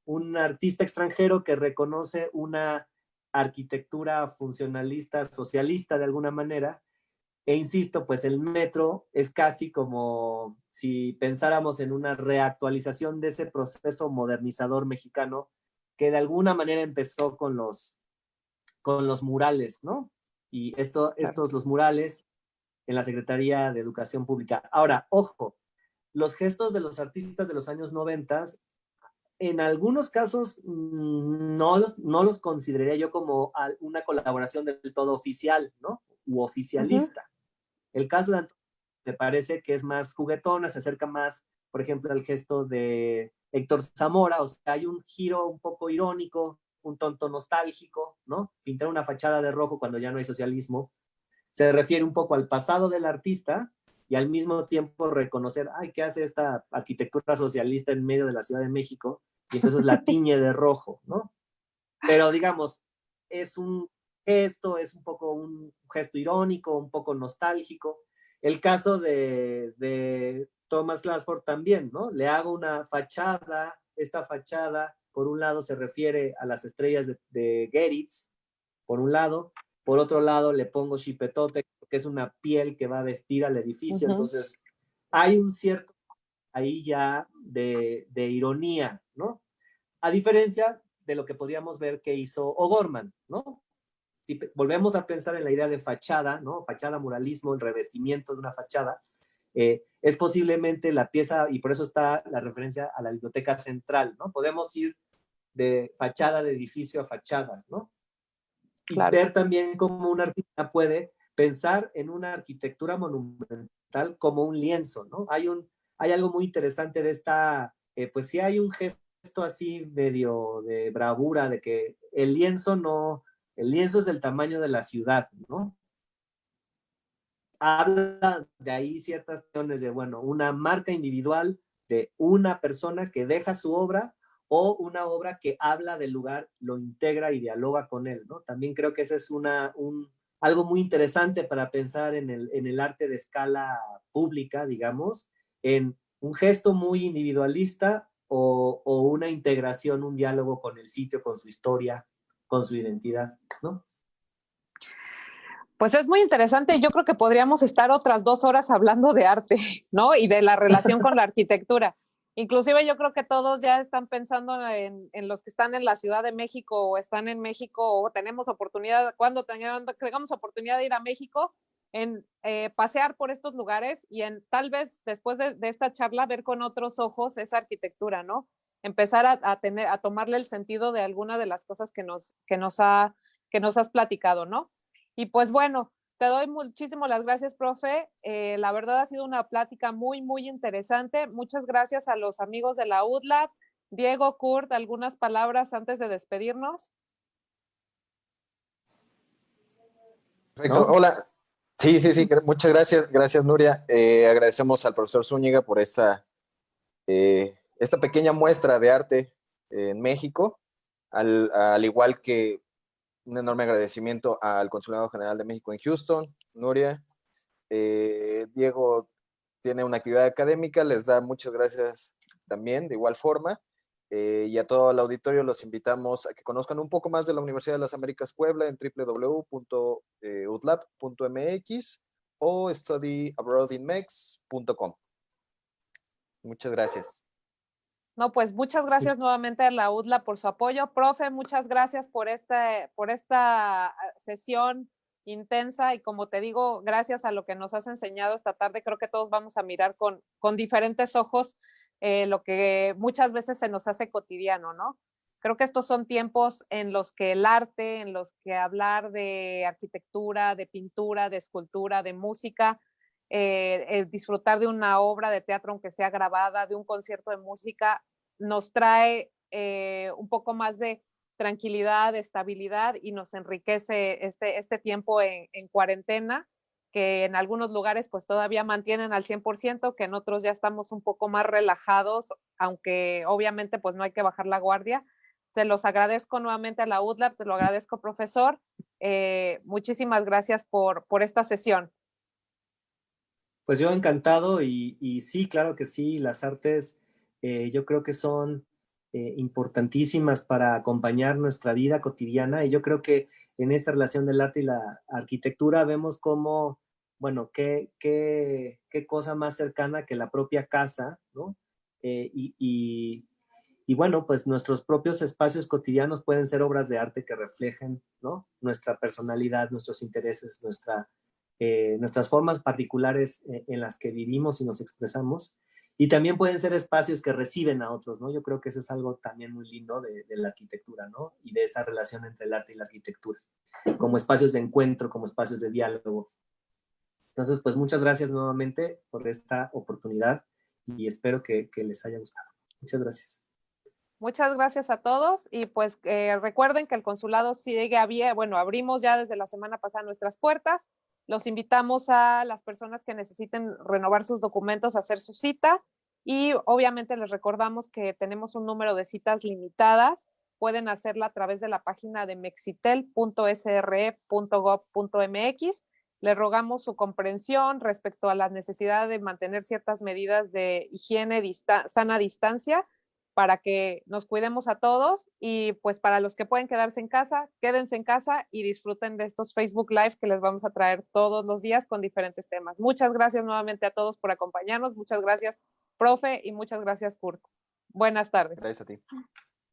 un artista extranjero que reconoce una arquitectura funcionalista, socialista de alguna manera, e insisto, pues el metro es casi como si pensáramos en una reactualización de ese proceso modernizador mexicano que de alguna manera empezó con los murales, ¿no? Y los murales en la Secretaría de Educación Pública. Ahora, ojo, los gestos de los artistas de los años 90, en algunos casos no los consideraría yo como una colaboración del todo oficial, ¿no? U oficialista. El caso de Antonio me parece que es más juguetona, se acerca más, por ejemplo, al gesto de Héctor Zamora, o sea, hay un giro un poco irónico, un tonto nostálgico, ¿no? Pintar una fachada de rojo cuando ya no hay socialismo, se refiere un poco al pasado del artista y al mismo tiempo reconocer, ay, ¿qué hace esta arquitectura socialista en medio de la Ciudad de México? Y entonces la tiñe de rojo, ¿no? Pero digamos, es un gesto, es un poco un gesto irónico, un poco nostálgico. El caso de Thomas Glassford también, ¿no? Le hago una fachada, esta fachada, por un lado se refiere a las estrellas de Geritz, por un lado, por otro lado le pongo chipetote, que es una piel que va a vestir al edificio, entonces hay un cierto ahí ya de ironía, ¿no? A diferencia de lo que podríamos ver que hizo O'Gorman, ¿no? Si volvemos a pensar en la idea de fachada, ¿no? Fachada, muralismo, el revestimiento de una fachada, es posiblemente la pieza, y por eso está la referencia a la biblioteca central, ¿no? Podemos ir de fachada de edificio a fachada, ¿no? Y ver también cómo un artista puede pensar en una arquitectura monumental como un lienzo, ¿no? Hay algo muy interesante de esta, pues sí hay un gesto así medio de bravura, de que el lienzo es del tamaño de la ciudad, ¿no? Habla de ahí ciertas cuestiones de, bueno, una marca individual de una persona que deja su obra o una obra que habla del lugar, lo integra y dialoga con él, ¿no? También creo que ese es algo muy interesante para pensar en el arte de escala pública, digamos, en un gesto muy individualista o una integración, un diálogo con el sitio, con su historia, con su identidad, ¿no? Pues es muy interesante. Yo creo que podríamos estar otras 2 horas hablando de arte, ¿no? Y de la relación con la arquitectura. Inclusive yo creo que todos ya están pensando en los que están en la Ciudad de México o están en México o tenemos oportunidad, cuando tengamos oportunidad de ir a México, en pasear por estos lugares y en tal vez después de esta charla ver con otros ojos esa arquitectura, ¿no? Empezar a tomarle el sentido de alguna de las cosas que nos has platicado, ¿no? Y pues bueno, te doy muchísimas las gracias, profe. La verdad ha sido una plática muy, muy interesante. Muchas gracias a los amigos de la UDLAP. Diego, Kurt, algunas palabras antes de despedirnos. Perfecto, ¿No? hola. Sí, muchas gracias. Gracias, Nuria. Agradecemos al profesor Zúñiga por esta pequeña muestra de arte en México, al igual que un enorme agradecimiento al Consulado General de México en Houston, Nuria. Diego tiene una actividad académica, les da muchas gracias también, de igual forma. Y a todo el auditorio los invitamos a que conozcan un poco más de la Universidad de las Américas Puebla en www.udlab.mx o studyabroadinmex.com. Muchas gracias. No, pues muchas gracias nuevamente a la UDLA por su apoyo. Profe, muchas gracias por esta sesión intensa y como te digo, gracias a lo que nos has enseñado esta tarde, creo que todos vamos a mirar con diferentes ojos lo que muchas veces se nos hace cotidiano, ¿no? Creo que estos son tiempos en los que el arte, en los que hablar de arquitectura, de pintura, de escultura, de música, disfrutar de una obra de teatro, aunque sea grabada, de un concierto de música, nos trae un poco más de tranquilidad, de estabilidad y nos enriquece este tiempo en cuarentena, que en algunos lugares pues todavía mantienen al 100%, que en otros ya estamos un poco más relajados, aunque obviamente pues no hay que bajar la guardia. Se los agradezco nuevamente a la UDLAP, te lo agradezco, profesor. Muchísimas gracias por esta sesión. Pues yo encantado y sí, claro que sí, las artes yo creo que son importantísimas para acompañar nuestra vida cotidiana y yo creo que en esta relación del arte y la arquitectura vemos cómo, bueno, qué cosa más cercana que la propia casa, ¿no? Y bueno, pues nuestros propios espacios cotidianos pueden ser obras de arte que reflejen, ¿no? Nuestra personalidad, nuestros intereses, nuestras formas particulares en las que vivimos y nos expresamos. Y también pueden ser espacios que reciben a otros, ¿no? Yo creo que eso es algo también muy lindo de la arquitectura, ¿no? Y de esta relación entre el arte y la arquitectura, como espacios de encuentro, como espacios de diálogo. Entonces, pues muchas gracias nuevamente por esta oportunidad y espero que les haya gustado. Muchas gracias. Muchas gracias a todos y pues recuerden que el consulado sigue abierto, bueno, abrimos ya desde la semana pasada nuestras puertas. Los invitamos a las personas que necesiten renovar sus documentos a hacer su cita y obviamente les recordamos que tenemos un número de citas limitadas. Pueden hacerla a través de la página de mexitel.sre.gov.mx. Les rogamos su comprensión respecto a la necesidad de mantener ciertas medidas de higiene, sana distancia, para que nos cuidemos a todos y pues para los que pueden quedarse en casa, quédense en casa y disfruten de estos Facebook Live que les vamos a traer todos los días con diferentes temas. Muchas gracias nuevamente a todos por acompañarnos, muchas gracias, profe, y muchas gracias, Kurt. Buenas tardes. Gracias a ti.